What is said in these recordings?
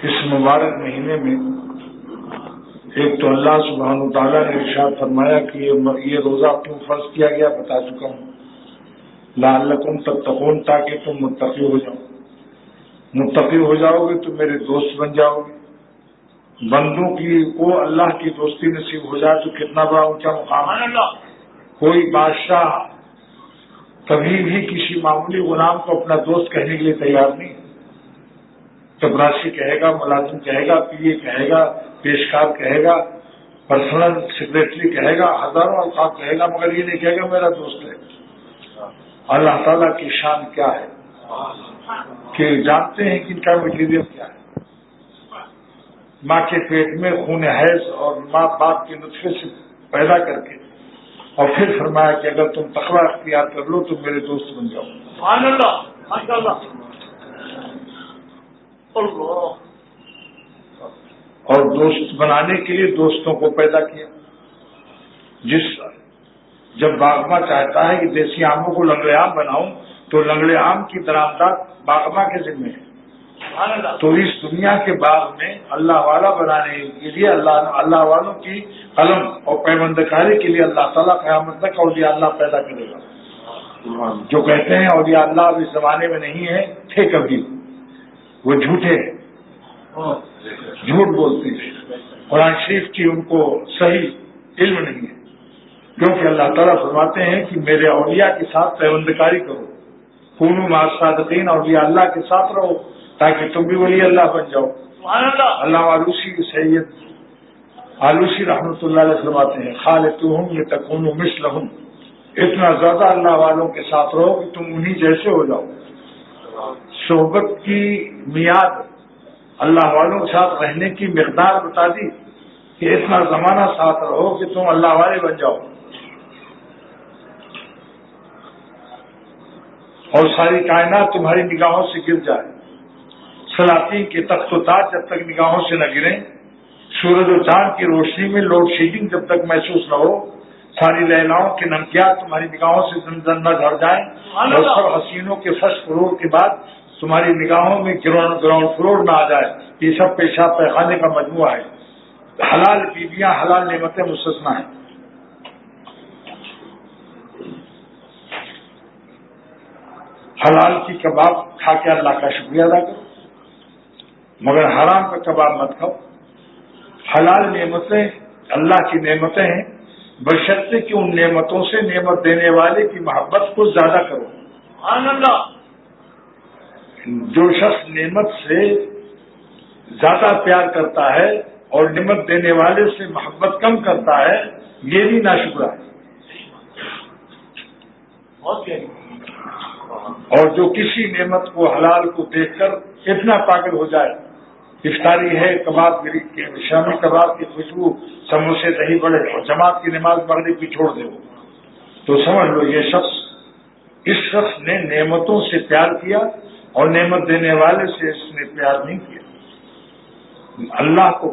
اس مبارک مہینے میں ایک تو اللہ سبحانہ و تعالیٰ نے ارشاد فرمایا کہ یہ روزہ کیوں فرض کیا گیا بتا چکا ہوں، لعلکم تتقون، تاکہ تم متقی ہو جاؤ. متقی ہو جاؤ گے تو میرے دوست بن جاؤ گے. بندوں کی کو اللہ کی دوستی نصیب ہو جائے تو کتنا بڑا اونچا مقام ہے. کوئی بادشاہ کبھی بھی کسی معمولی غلام کو اپنا دوست کہنے کے لیے تیار نہیں. چپراسی کہے گا، ملازم کہے گا، پی اے کہے گا، پیشکار کہے گا، پرسنل سیکریٹری کہے گا، ہزاروں الفاظ کہے گا، مگر یہ نہیں کہے گا میرا دوست ہے. اللہ تعالیٰ کی شان کیا ہے کہ جانتے ہیں کہ ان کا مٹیریل کیا ہے. ماں کے پیٹ میں خون حیض اور ماں باپ کے نطفے سے پیدا کر کے اور پھر فرمایا کہ اگر تم تقویٰ اختیار کر لو تو میرے دوست بن جاؤ. سبحان اللہ، ماشاء اللہ. اور دوست بنانے کے لیے دوستوں کو پیدا کیا. جب باغباں چاہتا ہے کہ دیسی آموں کو لنگڑے آم بناؤں تو لنگڑے آم کی درآمدات باغباں کے ذمہ ہے. تو اس دنیا کے باغ میں اللہ والا بنانے کے لیے اللہ والوں کی قلم اور پیوند کاری کے لیے اللہ تعالیٰ قیامت تک اولیاء اللہ پیدا کرے گا. جو کہتے ہیں اولیاء اللہ اب اس زمانے میں نہیں ہے، تھے کبھی، وہ جھوٹے ہیں، جھوٹ بولتے ہیں. قرآن شریف کی ان کو صحیح علم نہیں ہے، کیونکہ اللہ تعالیٰ فرماتے ہیں کہ میرے اولیاء کے ساتھ پیوند کاری کرو، کونوا مع الصادقین، اولیاء اللہ کے ساتھ رہو تاکہ تم بھی ولی اللہ بن جاؤ. اللہ آلوسی سید آلوسی رحمۃ اللہ علیہ فرماتے ہیں خالطوہم لتکونوا مثلہم، اتنا زیادہ اللہ والوں کے ساتھ رہو کہ تم انہی جیسے ہو جاؤ. صحبت کی میعاد اللہ والوں کے ساتھ رہنے کی مقدار بتا دی کہ اتنا زمانہ ساتھ رہو کہ تم اللہ والے بن جاؤ. اور ساری کائنات تمہاری نگاہوں سے گر جائے. سلاطین کے تخت و تاج جب تک نگاہوں سے نہ گریں، سورج و چاند کی روشنی میں لوڈ شیڈنگ جب تک محسوس نہ ہو، ساری لیلاؤں کے نمکیات تمہاری نگاہوں سے زن نہ جھڑ جائیں، اور سب حسینوں کے فرسٹ فلور کے بعد تمہاری نگاہوں میں گراؤنڈ فلور نہ آ جائے. یہ سب پیشاب پیخانے کا مجموعہ ہے. حلال بیویاں، حلال نعمتیں مستثنیٰ ہیں. حلال کی کباب کھا کے اللہ کا شکریہ ادا کرو، مگر حرام کا کباب مت کھاؤ. حلال نعمتیں اللہ کی نعمتیں ہیں، بشرطے کہ ان نعمتوں سے نعمت دینے والے کی محبت کو زیادہ کرو. سبحان اللہ. جو شخص نعمت سے زیادہ پیار کرتا ہے اور نعمت دینے والے سے محبت کم کرتا ہے، یہ بھی ناشکرا ہے. اور جو کسی نعمت کو حلال کو دیکھ کر اتنا پاگل ہو جائے، افطاری ہے، کباب کے شامی کباب کی خوشبو، سموسے دہی بڑے، اور جماعت کی نماز مغرب کی چھوڑ دے، تو سمجھ لو یہ اس شخص نے نعمتوں سے پیار کیا اور نعمت دینے والے سے اس نے پیار نہیں کیا. اللہ کو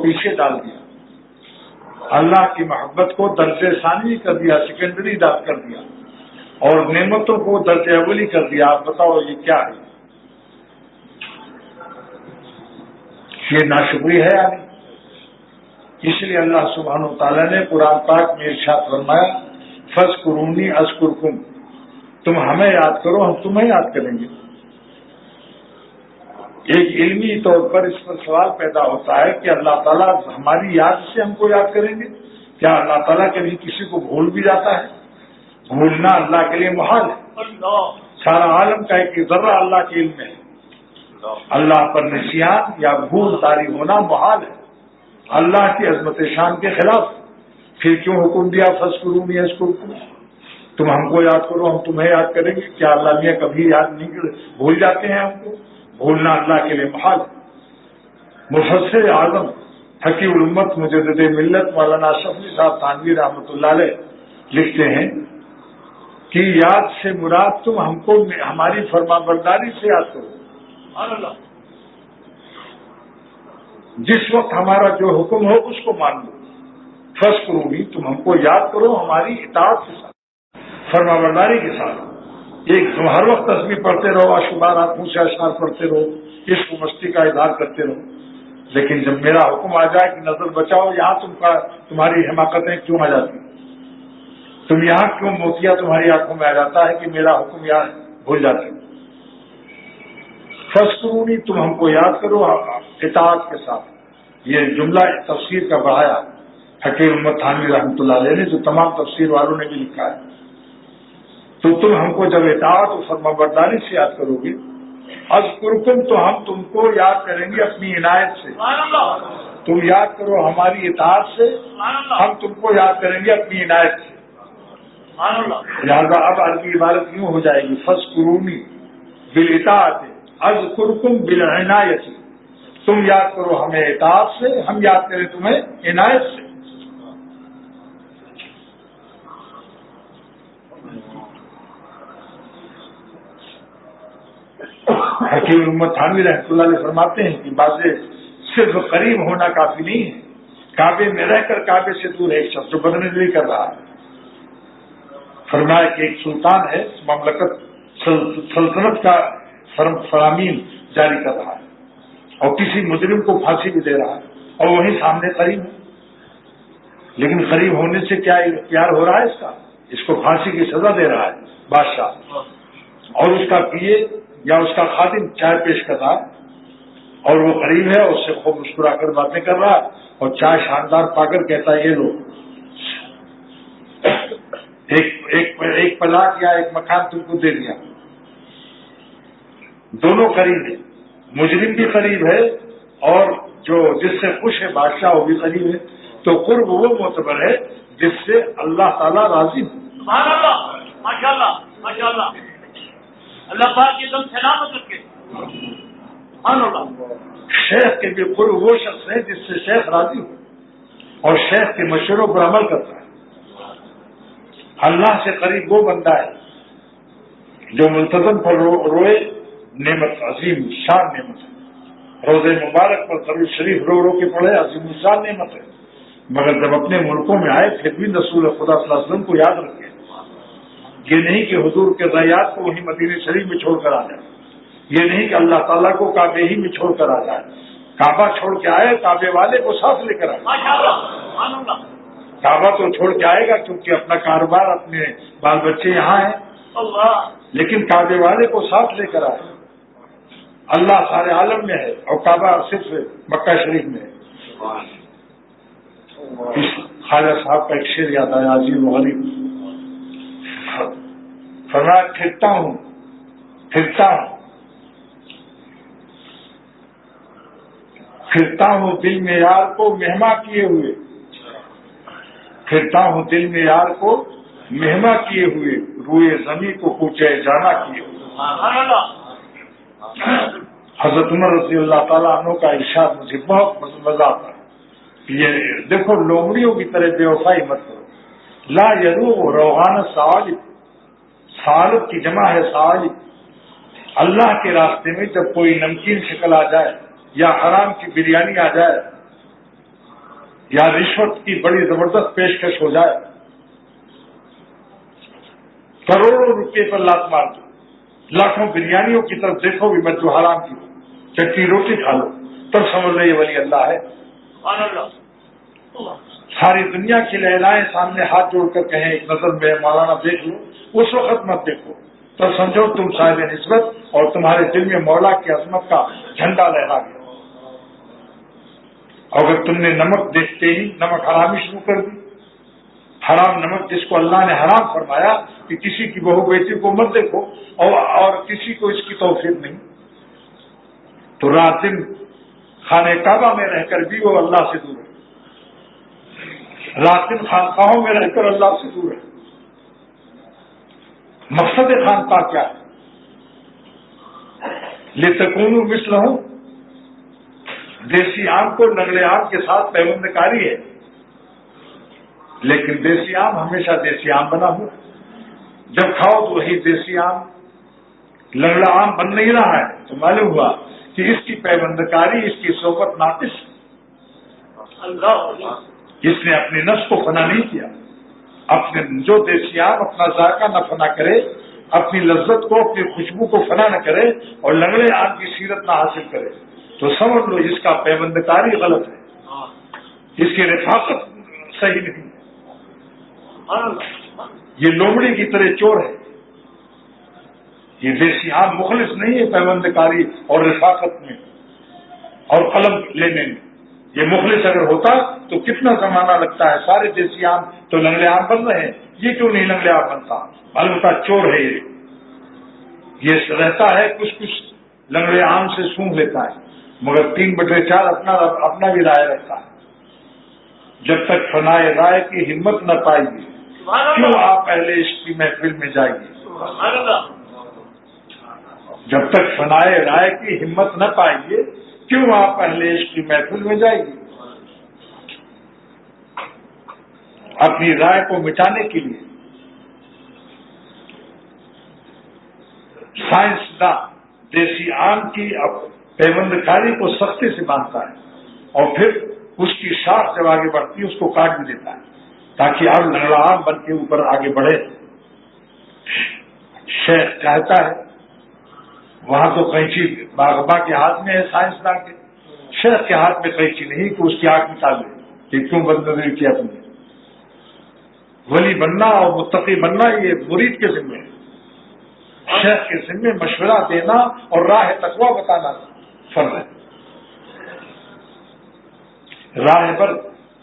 پیچھے ڈال دیا، اللہ کی محبت کو درجہ ثانی کر دیا، سیکنڈری کر دیا، اور نعمتوں کو درجہ اولی کر دیا. آپ بتاؤ یہ کیا ہے؟ یہ ناشکری ہے یا نہیں؟ اس لیے اللہ سبحانہ وتعالیٰ نے قرآن پاک میں ارشاد فرمایا فاذکرونی اذکرکم، تم ہمیں یاد کرو ہم تمہیں یاد کریں گے. ایک علمی طور پر اس پر سوال پیدا ہوتا ہے کہ اللہ تعالیٰ ہماری یاد سے ہم کو یاد کریں گے؟ کیا اللہ تعالیٰ کبھی کسی کو بھول بھی جاتا ہے؟ بھولنا اللہ کے لیے محال ہے. سارا عالم کا ایک ذرہ اللہ کے علم میں ہے. اللہ پر نسیان یا بھول طاری ہونا محال ہے، اللہ کی عظمت شان کے خلاف. پھر کیوں حکم دیا فاذکرونی اذکرکم، تم ہم کو یاد کرو ہم تمہیں یاد کریں گے؟ کیا اللہ میاں کبھی یاد نہیں کرے؟ بھول جاتے ہیں ہم کو؟ بھولنا اللہ کے لیے محال ہے. مفسر اعظم حکیم الامت مجدد ملت مولانا اشرف علی صاحب تھانوی رحمۃ اللہ علیہ لکھتے ہیں کہ یاد سے مراد تم ہم کو ہماری فرما برداری سے یاد کرو. جس وقت ہمارا جو حکم ہو اس کو مان لو. فاذکرونی، تم ہم کو یاد کرو ہماری اطاعت کے ساتھ، فرما برداری کے ساتھ. ایک تم ہر وقت تسبیح پڑھتے رہو، اشعار منہ سے اشعار پڑھتے رہو، عشق و مستی کا اظہار کرتے رہو، لیکن جب میرا حکم آ جائے کہ نظر بچاؤ، یہاں تمہاری حماقتیں کیوں آ جاتی؟ تم یہاں کیوں موتیا تمہاری آنکھوں میں آ جاتا ہے کہ میرا حکم یہاں بھول جاتے؟ فاذکرونی، تم ہم کو یاد کرو اطاعت کے ساتھ۔ یہ جملہ تفسیر کا بڑھایا حکیم محمد تھانوی رحمۃ اللہ علیہ نے، جو تمام تفسیر والوں نے بھی لکھا ہے۔ تو تم ہم کو جب اطاعت و فرمانبرداری سے یاد کرو گے، اذکرکم، تو ہم تم کو یاد کریں گے اپنی عنایت سے۔ تم یاد کرو ہماری اطاعت سے، ہم تم کو یاد کریں گے اپنی عنایت سے۔ لہٰذا اب عربی عبارت یوں ہو جائے گی، فاذکرونی بالاطاعت اذکرکم بالعنایت، تم یاد کرو ہمیں اطاعت سے، ہم یاد کریں تمہیں عنایت سے۔ حکیم محمد تھانوی رحمۃ اللہ علیہ فرماتے ہیں کہ بعض صرف قریب ہونا کافی نہیں ہے، کعبے میں رہ کر کعبے سے دور ایک شخص جو بدنظری کر رہا ہے۔ فرمایا کہ ایک سلطان ہے، مملکت سلطنت کا فرامین جاری کر رہا ہے اور کسی مجرم کو پھانسی بھی دے رہا ہے، اور وہیں سامنے قریب ہے، لیکن قریب ہونے سے کیا اختیار ہو رہا ہے اس کو پھانسی کی سزا دے رہا ہے بادشاہ، اور اس کا پیے یا اس کا خادم چائے پیش کر رہا ہے، اور وہ قریب ہے، اس سے خوب مسکرا کر باتیں کر رہا ہے، اور چائے شاندار پا کر کہتا ہے یہ لو، ایک پلاٹ یا ایک مکان تم کو دے دیا۔ دونوں قریب ہیں، مجرم بھی قریب ہے اور جو جس سے خوش ہے بادشاہ وہ بھی قریب ہے، تو قرب وہ معتبر ہے جس سے اللہ تعالیٰ راضی ہو۔ سبحان اللہ، ماشاء اللہ، ماشاء اللہ، اللہ پاک کی تم سلامت رکھے۔ سبحان اللہ۔ شیخ کے بھی قرب وہ شخص ہے جس سے شیخ راضی ہو اور شیخ کے مشوروں پر عمل کرتا ہے۔ اللہ سے قریب وہ بندہ ہے جو ملتزم پر روئے، نعمت عظیم شان نعمت ہے، روزے مبارک پر درود شریف رو رو کے پڑھے، عظیم شان نعمت ہے، مگر جب اپنے ملکوں میں آئے پھر بھی رسول خدا صلی اللہ علیہ وسلم کو یاد رکھے، یہ نہیں کہ حضور کے ضیاعت کو وہیں مدینہ شریف میں چھوڑ کر آ جائے، یہ نہیں کہ اللہ تعالیٰ کو کعبے ہی میں چھوڑ کر آ جائے، کعبہ چھوڑ کے آئے، کعبے والے کو ساتھ لے کر آئے۔ کعبہ تو چھوڑ کے آئے گا کیونکہ اپنا کاروبار، اپنے بال بچے یہاں ہیں، لیکن کعبے والے کو ساتھ لے کر آئے۔ اللہ سارے عالم میں ہے اور کعبہ صرف مکہ شریف میں ہے۔ خواجہ صاحب کا ایک شعر یاد آیا، عظیم و غریب، فرمایا پھرتا ہوں دل میں یار کو مہما کیے ہوئے، پھرتا ہوں دل میں یار کو مہما کیے ہوئے، روئے زمین کو کوچے جانا کیے ہوئے۔ حضرت عمر رضی اللہ تعالیٰ عنہ کا ارشاد مجھے بہت مزہ آتا ہے، یہ دیکھو لومڑیوں کی طرح بے وفائی مت کرو، لا یروغ روغان سالب، سالب کی جمع ہے سالب، اللہ کے راستے میں جب کوئی نمکین شکل آ جائے یا حرام کی بریانی آ جائے یا رشوت کی بڑی زبردست پیشکش ہو جائے، کروڑوں روپے پر لات مار دو، لاکھوں بریانیوں کی طرف دیکھو بھی مت جو حرام کی ہو، چٹنی روٹی کھا لو، تب سمجھ لو یہ ولی اللہ ہے۔ ساری دنیا کی لہلائیں سامنے ہاتھ جوڑ کر کہیں ایک نظر میں مولانا دیکھ لو، اس وقت مت دیکھو، تب سمجھو تم صاحب نسبت اور تمہارے دل میں مولا کی عظمت کا جھنڈا لہرا گیا۔ اگر تم نے نمک دیکھتے ہی نمک حرامی شروع کر دی، حرام نمک جس کو اللہ نے حرام فرمایا کہ کسی کی بہو بیٹی کو مت دیکھو اور کسی کو اس کی توفیق نہیں، تو رات دن خانہ کعبہ میں رہ کر بھی وہ اللہ سے دور ہے، رات دن خانقاہوں میں رہ کر اللہ سے دور ہے۔ مقصد خانقاہ کیا ہے؟ لتکونوا مثلہم، دیسی آم کو نگلے آم کے ساتھ پیوند کاری ہے، لیکن دیسی آم ہمیشہ دیسی آم بنا ہوا، جب کھاؤ تو وہی دیسی آم، لنگڑا آم بن نہیں رہا ہے، تو معلوم ہوا کہ اس کی پیوندکاری، اس کی صحبت ناقص، اس نے اپنی نفس کو فنا نہیں کیا۔ اپنے جو دیسی آم اپنا ذائقہ نہ فنا کرے اپنی لذت کو، اپنی خوشبو کو فنا نہ کرے اور لنگڑے آم کی سیرت نہ حاصل کرے تو سمجھ لو اس کا پیوند کاری غلط ہے، اس کی رفاقت صحیح نہیں، یہ لومڑی کی طرح چور ہے، یہ دیسی عام مخلص نہیں ہے پیوند کاری اور رفاقت میں اور قلم لینے میں۔ یہ مخلص اگر ہوتا تو کتنا زمانہ لگتا ہے، سارے دیسی عام تو لنگڑے عام بن رہے ہیں، یہ کیوں نہیں لنگڑے عام بنتا؟ البتہ چور ہے یہ رہتا ہے کچھ لنگڑے عام سے سونگھ لیتا ہے، مگر 3/4 اپنا بھی رائے رکھتا ہے۔ جب تک فنائے رائے کی ہمت نہ پائیے کیوں آپ اہل عشق کی محفل میں جائیے؟ جب تک فنائے رائے کی ہمت نہ پائیے کیوں آپ اہل عشق کی محفل میں جائیے؟ اپنی رائے کو مٹانے کے لیے سائنسداں دیسی عام کی پیوند کاری کو سختی سے باندھتا ہے اور پھر اس کی شاخ جب آگے بڑھتی ہے اس کو کاٹ بھی دیتا ہے تاکہ آپ لنگڑا عام بن کے اوپر آگے بڑھے۔ شیخ کہتا ہے وہاں تو قینچی باغباں کے ہاتھ میں ہے، سائنسداں کے، شیخ کے ہاتھ میں قینچی نہیں کہ اس کی آنکھ نکال دے کہ کیوں بدنظری کیا تم نے۔ ولی بننا اور متقی بننا یہ مرید کے ذمہ ہے، شیخ کے ذمہ مشورہ دینا اور راہ تقویٰ بتانا فرض ہے۔ راہ پر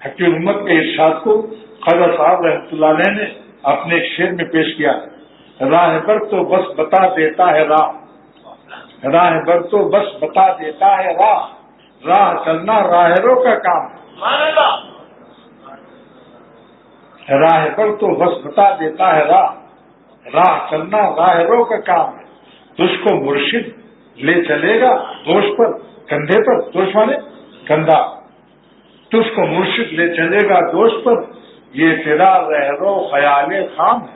حکیم امت کے ارشاد کو خواجہ صاحب رحمۃ اللہ علیہ نے اپنے ایک شعر میں پیش کیا، راہ پر تو بس بتا دیتا ہے راہ، راہ پر تو بس بتا دیتا ہے راہ، راہ چلنا راہروں کا کام ہے، راہ پر تو بس بتا دیتا ہے راہ، راہ چلنا راہروں کا کام ہے، تجھ کو مرشد لے چلے گا دوش پر کندھے پر، دوش مانے کندھا، تجھ کو مرشد لے چلے گا دوش پر، یہ تیرا رہرو خیال خام ہے،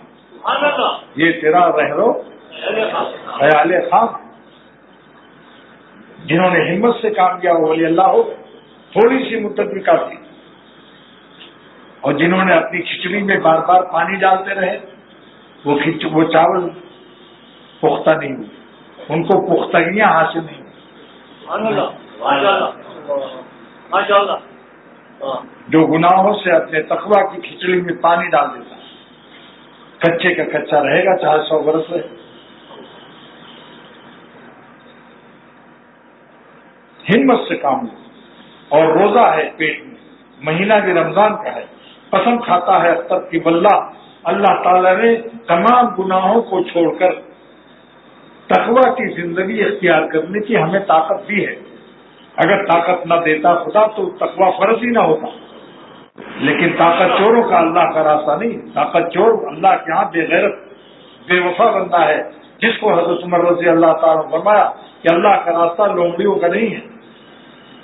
یہ تیرا رہرو خیال خام ہے۔ جنہوں نے ہمت سے کام کیا وہ ولی اللہ ہو، تھوڑی سی مدت بھی کافی، اور جنہوں نے اپنی کھچڑی میں بار بار پانی ڈالتے رہے وہ چاول پختہ نہیں ہوئے، ان کو پختگیاں حاصل نہیں ہوئی۔ جو گناہوں سے اپنے تقویٰ کی کھچڑی میں پانی ڈال دیتا ہے کچے کا کچا رہے گا چاہے 100 برس رہے۔ ہمت سے کام لو، اور روزہ ہے پیٹ میں، مہینہ بھی رمضان کا ہے، قسم کھاتا ہے اختر کی واللہ، اللہ تعالی نے تمام گناہوں کو چھوڑ کر تقویٰ کی زندگی اختیار کرنے کی ہمیں طاقت دی ہے۔ اگر طاقت نہ دیتا خدا تو تقویٰ فرض ہی نہ ہوتا، لیکن طاقت چوروں کا اللہ کا راستہ نہیں، طاقت چور اللہ کے ہاں بے غیرت بے وفا بندہ ہے، جس کو حضرت عمر رضی اللہ تعالیٰ نے فرمایا کہ اللہ کا راستہ لومڑیوں کا نہیں ہے،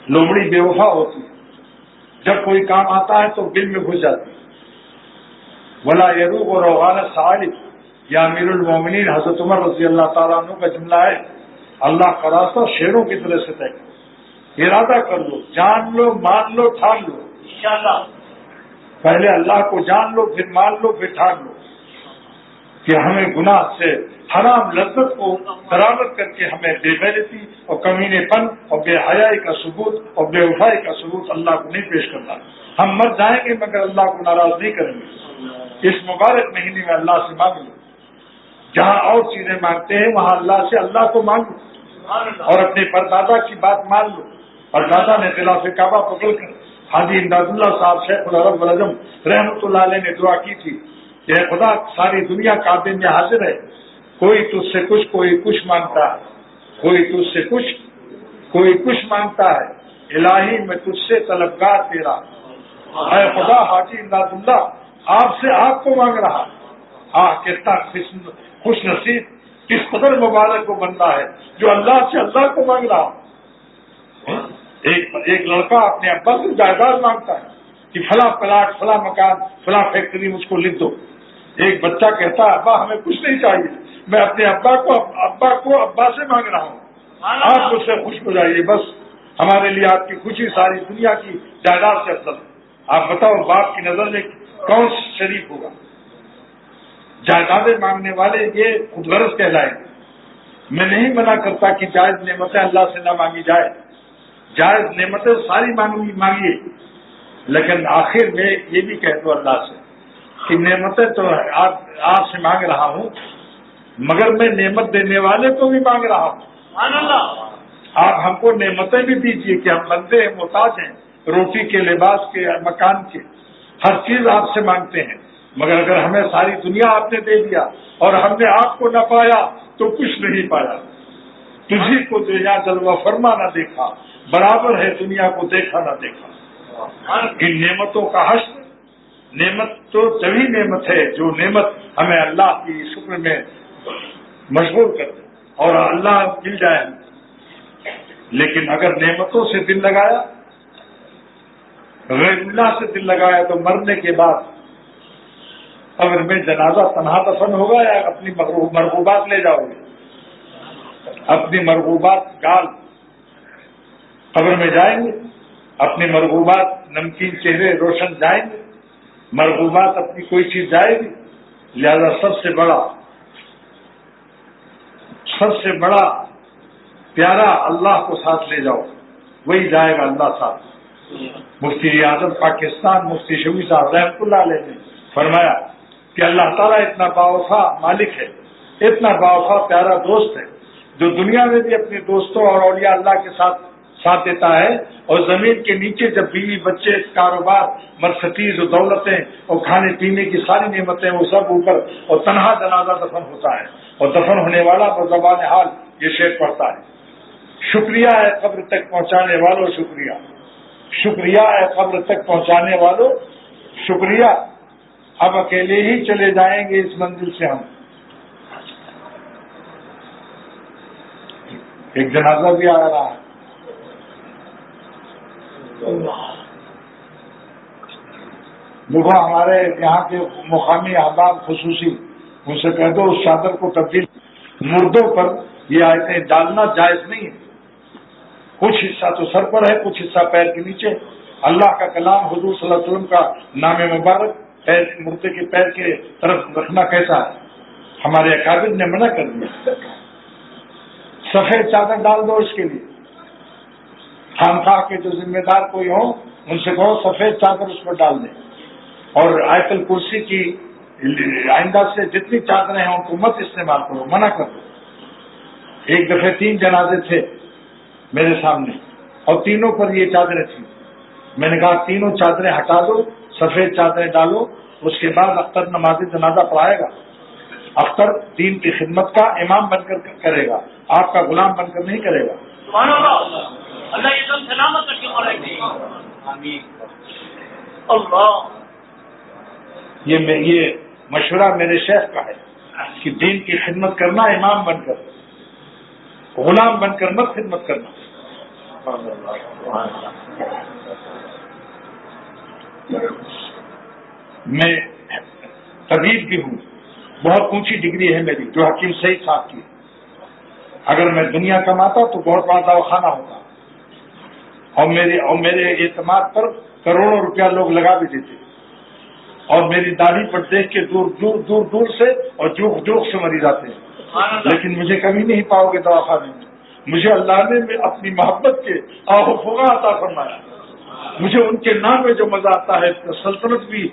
لومڑی بے وفا ہوتی ہے، جب کوئی کام آتا ہے تو دل میں گھس جاتی ہے۔ ولا یروغ و روغان الثعالب، یا امیر المومنین حضرت عمر رضی اللہ تعالیٰ عنہ کا جملہ ہے، اللہ کا راستہ شیروں کی طرح سے طے کرو، ارادہ کر لو، جان لو، مان لو، ٹھان لو، انشاءاللہ پہلے اللہ کو جان لو، پھر مان لو، پھر ٹھان لو کہ ہمیں گناہ سے حرام لذت کو برآمد کر کے ہمیں بے غیرتی اور کمینے پن اور بے حیائی کا ثبوت اور بے وفائی کا ثبوت اللہ کو نہیں پیش کرنا۔ ہم مر جائیں گے مگر اللہ کو ناراض نہیں کریں گے۔ اس مبارک مہینے میں اللہ سے مانگ لو، جہاں اور چیزیں مانگتے ہیں وہاں اللہ سے اللہ کو مانگ لو، اور اپنے پردادا کی بات مان لو۔ پردادا نے خلاف کعبہ پکڑ کر حاجی امداد اللہ صاحب شیخ العرب والعجم رحمۃ اللہ علیہ نے دعا کی تھی کہ اے خدا ساری دنیا کعبے میں حاضر ہے، کوئی تجھ سے کچھ کوئی کچھ مانگتا ہے، کوئی تجھ سے کچھ کوئی کچھ مانگتا ہے، الہی میں تجھ سے طلبگار تیرا، اے خدا حاجی امداد اللہ آپ سے آپ کو مانگ رہا۔ کتنا خوش نصیب، کس قدر مبارک وہ بندہ ہے جو اللہ سے اللہ کو مانگ رہا۔ ایک لڑکا اپنے ابا سے جائیداد مانگتا ہے کہ فلاں پلاٹ، فلاں مکان، فلاں فیکٹری مجھ کو لکھ دو۔ ایک بچہ کہتا ہے ابا ہمیں کچھ نہیں چاہیے، میں اپنے ابا کو ابا سے مانگ رہا ہوں، آپ مجھ سے خوش ہو جائیے، بس ہمارے لیے آپ کی خوشی ساری دنیا کی جائیداد سے افضل۔ آپ بتاؤ باپ کی نظر میں کون شریف ہوگا؟ جائیدادیں مانگنے والے یہ خود غرض کہلائیں گے۔ میں نہیں منع کرتا کہ جائز نعمتیں اللہ سے نہ مانگی جائے، جائز نعمتیں ساری مانگیے، لیکن آخر میں یہ بھی کہہ دو اللہ سے کہ نعمتیں تو آپ سے مانگ رہا ہوں، مگر میں نعمت دینے والے کو بھی مانگ رہا ہوں۔ سبحان اللہ۔ آپ ہم کو نعمتیں بھی دیجیے کہ ہم بندے ہیں، محتاج ہیں، روٹی کے، لباس کے، مکان کے، ہر چیز آپ سے مانگتے ہیں، مگر اگر ہمیں ساری دنیا آپ نے دے دیا اور ہم نے آپ کو نہ پایا تو کچھ نہیں پایا۔ تجھی کو دیا جلوہ فرما نہ دیکھا، برابر ہے دنیا کو دیکھا نہ دیکھا۔ ان نعمتوں کا حشر، نعمت تو جبھی نعمت ہے جو نعمت ہمیں اللہ کی شکر میں مشغول کر دے اور اللہ مل جائے، لیکن اگر نعمتوں سے دل لگایا، غیر اللہ سے دل لگایا تو مرنے کے بعد قبر میں جنازہ تنہا دفن ہوگا یا اپنی مرغوبات لے جاؤ گے؟ اپنی مرغوبات گال قبر میں جائیں گے، اپنی مرغوبات نمکین چہرے روشن جائیں گے، مرغوبات اپنی کوئی چیز جائے گی؟ لہذا سب سے بڑا پیارا اللہ کو ساتھ لے جاؤ، وہی جائے گا اللہ ساتھ۔ مفتی اعظم پاکستان مفتی شفیع صاحب رحمۃ اللہ علیہ نے فرمایا کہ اللہ تعالیٰ اتنا باوفا مالک ہے، اتنا باوفا پیارا دوست ہے، جو دنیا میں بھی اپنے دوستوں اور اولیاء اللہ کے ساتھ دیتا ہے، اور زمین کے نیچے جب بیوی بچے، کاروبار، مرسٹیز و دولتیں اور کھانے پینے کی ساری نعمتیں وہ سب اوپر، اور تنہا جنازہ دفن ہوتا ہے، اور دفن ہونے والا بزبان حال یہ شعر پڑھتا ہے، شکریہ ہے قبر تک پہنچانے والوں، شکریہ، شکریہ ہے قبر تک پہنچانے والوں، شکریہ، اب اکیلے ہی چلے جائیں گے اس منزل سے ہم۔ ایک جنازہ بھی آ رہا ہے، دیکھو ہمارے یہاں کے مقامی احباب خصوصی، ان سے کہہ دو اس چادر کو تبدیل، مردوں پر یہ آیتیں ڈالنا جائز نہیں ہے، کچھ حصہ تو سر پر ہے، کچھ حصہ پیر کے نیچے۔ اللہ کا کلام حضور صلی اللہ علیہ وسلم کا نام مبارک مردے کے پیر کے طرف رکھنا کیسا ہے؟ ہمارے اکابر نے منع کر دیا۔ سفید چادر ڈال دو اس کے لیے، خانقاہ کے جو ذمہ دار کوئی ہوں ان سے کہو سفید چادر اس پر ڈال دیں، اور آیت الکرسی کی آئندہ سے جتنی چادریں ہیں ان کو مت استعمال کرو، منع کر دو۔ ایک دفعہ 3 جنازے تھے میرے سامنے اور تینوں پر یہ چادریں تھیں، میں نے کہا تینوں چادریں ہٹا دو، سفید چادریں ڈالو، اس کے بعد اختر نماز جنازہ پڑھائے گا، اختر دین کی خدمت کا امام بن کر کرے گا، آپ کا غلام بن کر نہیں کرے گا۔ سبحان اللہ، اللہ یہ دم سلامت رکھے مولا۔ آمین۔ اللہ، یہ مشورہ میرے شیخ کا ہے کہ دین کی خدمت کرنا امام بن کر، غلام بن کر مت خدمت کرنا۔ میں طبیب بھی ہوں، بہت اونچی ڈگری ہے میری جو حکیم سعید صاحب کی، اگر میں دنیا کماتا تو بہت بڑا دواخانہ ہوتا، اور میرے اعتماد پر کروڑوں روپیہ لوگ لگا بھی دیتے، اور میری داڑھی پر دیکھ کے دور سے اور جوک سے مریض آتے ہیں، لیکن مجھے کبھی نہیں پاؤ گے دواخانے میں۔ مجھے اللہ نے اپنی محبت کے آہ و فغاں عطا فرمایا، مجھے ان کے نام میں جو مزہ آتا ہے سلطنت بھی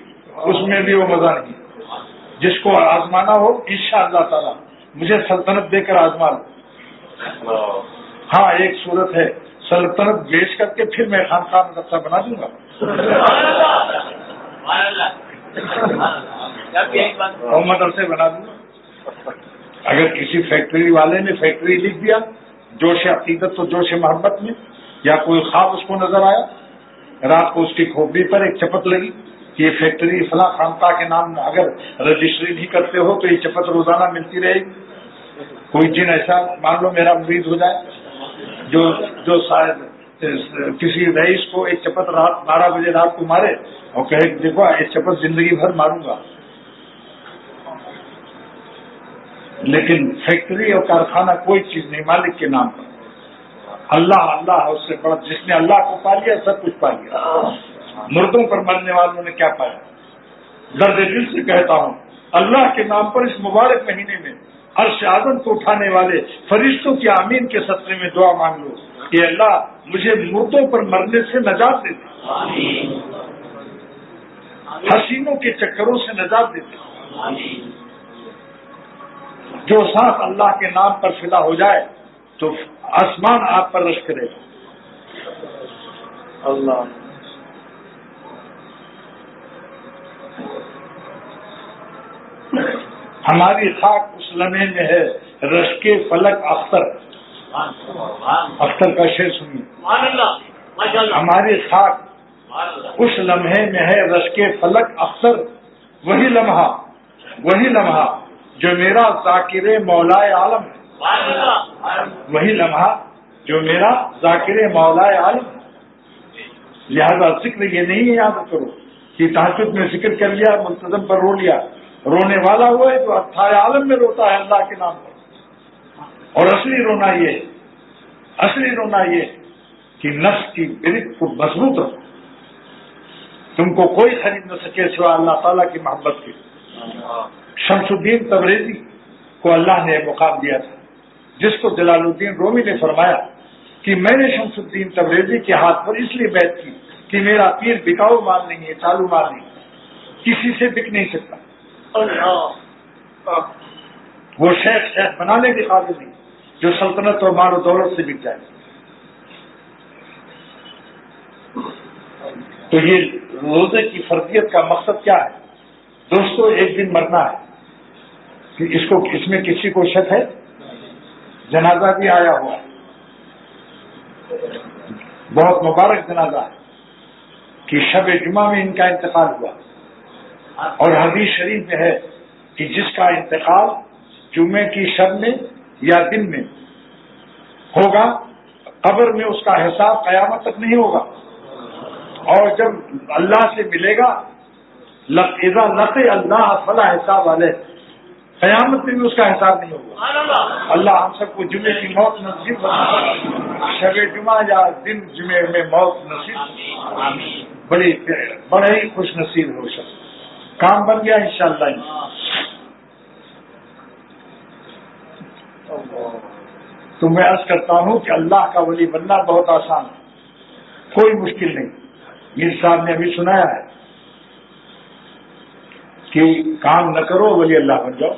اس میں بھی وہ مزہ نہیں۔ جس کو آزمانا ہو انشاءاللہ تعالی مجھے سلطنت دے کر آزما لو۔ ہاں ایک صورت ہے، سلطنت بیچ کر کے پھر میں خانقاہ مدرسہ بنا دوں گا، اور مدرسے بنا دوں گا۔ اگر کسی فیکٹری والے نے فیکٹری لکھ دیا جوش عقیدت تو جوش محبت میں، یا کوئی خواب اس کو نظر آیا، رات کو اس کی کھوپڑی پر ایک چپت لگی کہ یہ فیکٹری فلاں خانقاہ کے نام اگر رجسٹری نہیں کرتے ہو تو یہ چپت روزانہ ملتی رہے گی۔ کوئی جن ایسا مان لو میرا مرید ہو جائے جو شاید کسی رئیس کو ایک چپت رات 12 بجے رات کو مارے اور کہے کہ دیکھو ایک چپت زندگی بھر ماروں گا، لیکن فیکٹری اور کارخانہ کوئی چیز نہیں مالک کے نام پر۔ اللہ اس سے بڑا، جس نے اللہ کو پا لیا سب کچھ پا لیا۔ مردوں پر مرنے والوں نے کیا پایا؟ درد دل سے کہتا ہوں اللہ کے نام پر اس مبارک مہینے میں عرش اعظم کو اٹھانے والے فرشتوں کی آمین کے صدقے میں دعا مانگ لو کہ اللہ مجھے مردوں پر مرنے سے نجات دے دے، حسینوں کے چکروں سے نجات دے دے۔ جو سانس اللہ کے نام پر فدا ہو جائے تو آسمان آپ پر رش کرے گا۔ اللہ ہماری خاک اس لمحے میں ہے رشک فلک اختر، اختر کا شعر سنیے۔ ہماری خاک اس لمحے میں ہے رشک فلک اختر، وہی لمحہ جو میرا ذاکر مولائے عالم ہے، وہی لمحہ جو میرا ذاکر مولائے عالم ہے۔ لہذا ذکر یہ نہیں یاد کرو کہ تہجد میں ذکر کر لیا، منتظم پر رو لیا، رونے والا وہ ہے جو اتھائے عالم میں روتا ہے اللہ کے نام پر۔ اور اصلی رونا یہ کہ نفس کی برک کو مضبوط رکھو، تم کو کوئی خرید نہ سکے سوا اللہ تعالیٰ کی محبت کے۔ شمس الدین تبریزی کو اللہ نے مقام دیا تھا، جس کو جلال الدین رومی نے فرمایا کہ میں نے شمس الدین تبریزی کے ہاتھ پر اس لیے بیعت کی کہ میرا پیر بکاؤ مال نہیں ہے، چالو مال نہیں، کسی سے بک نہیں سکتا۔ وہ شیخ بنانے کے قابل نہیں جو سلطنت اور مال و دولت سے بک جائے۔ تو یہ روزے کی فرضیت کا مقصد کیا ہے؟ دوستو، ایک دن مرنا ہے، اس میں کسی کو شک ہے؟ جنازہ بھی آیا ہوا ہے، بہت مبارک جنازہ ہے کہ شب جمعہ میں ان کا انتقال ہوا، اور حدیث شریف میں ہے کہ جس کا انتقال جمعے کی شب میں یا دن میں ہوگا، قبر میں اس کا حساب قیامت تک نہیں ہوگا، اور جب اللہ سے ملے گا اذا لقی اللہ فلا حساب علیہ، قیامت میں بھی اس کا حساب نہیں ہوگا۔ اللہ ہم سب کو جمعے کی موت نصیب فرمائے، شب جمعہ یا دن جمعے میں موت نصیب، بڑے ہی خوش نصیب ہو سکے۔ کام بن گیا انشاءاللہ۔ تو میں عرض کرتا ہوں کہ اللہ کا ولی بننا بہت آسان ہے، کوئی مشکل نہیں۔ میر صاحب نے ابھی سنایا ہے کہ کام نہ کرو ولی اللہ بن جاؤ۔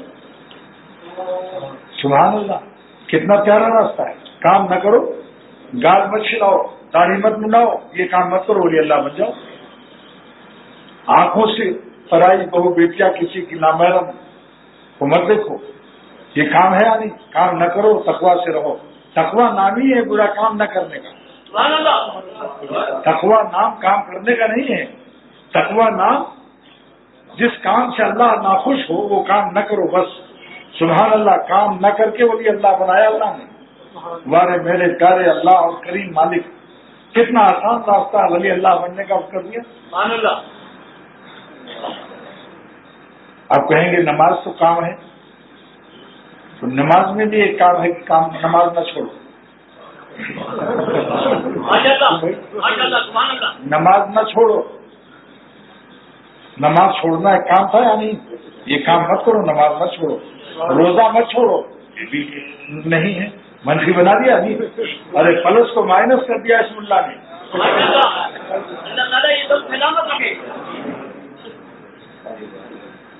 سبحان اللہ، کتنا پیارا راستہ ہے۔ کام نہ کرو، گال مت چھلاؤ، داڑھی مت منڈاؤ، یہ کام مت کرو، ولی اللہ بن جاؤ۔ آنکھوں سے پرائی بہو بیٹیا کسی کی نامحرم کو مت دیکھو، یہ کام ہے یا نہیں؟ کام نہ کرو، تقویٰ سے رہو۔ تقویٰ نام ہی ہے برا کام نہ کرنے کا، تقویٰ نام کام کرنے کا نہیں ہے۔ تقویٰ نام جس کام سے اللہ ناخوش ہو وہ کام نہ کرو بس۔ سبحان اللہ، کام نہ کر کے ولی اللہ بنایا اللہ نے۔ وارے میرے پیارے اللہ اور کریم مالک، کتنا آسان راستہ ولی اللہ بننے کا کر دیا۔ سبحان اللہ۔ آپ کہیں گے نماز تو کام ہے، تو نماز میں بھی ایک کام ہے کہ کام نماز نہ چھوڑو۔ نماز نہ چھوڑو، نماز چھوڑنا ایک کام تھا یا نہیں؟ یہ کام مت کرو، نماز مت چھوڑو، روزہ مت چھوڑو، یہ بھی نہیں ہے، منفی بنا دیا نہیں، ارے پلس کو مائنس کر دیا اسم اللہ نے۔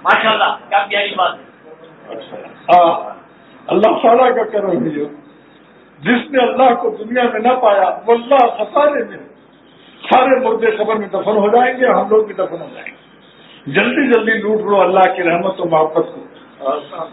ماشاء اللہ، کیا پیاری بات ہے۔ اللہ تعالیٰ کا کرم ہے، جس نے اللہ کو دنیا میں نہ پایا وہ اللہ خسارے میں، سارے مردے قبر میں دفن ہو جائیں گے، ہم لوگ بھی دفن ہو جائیں گے۔ جلدی جلدی لوٹ لو اللہ کی رحمت و محبت کو،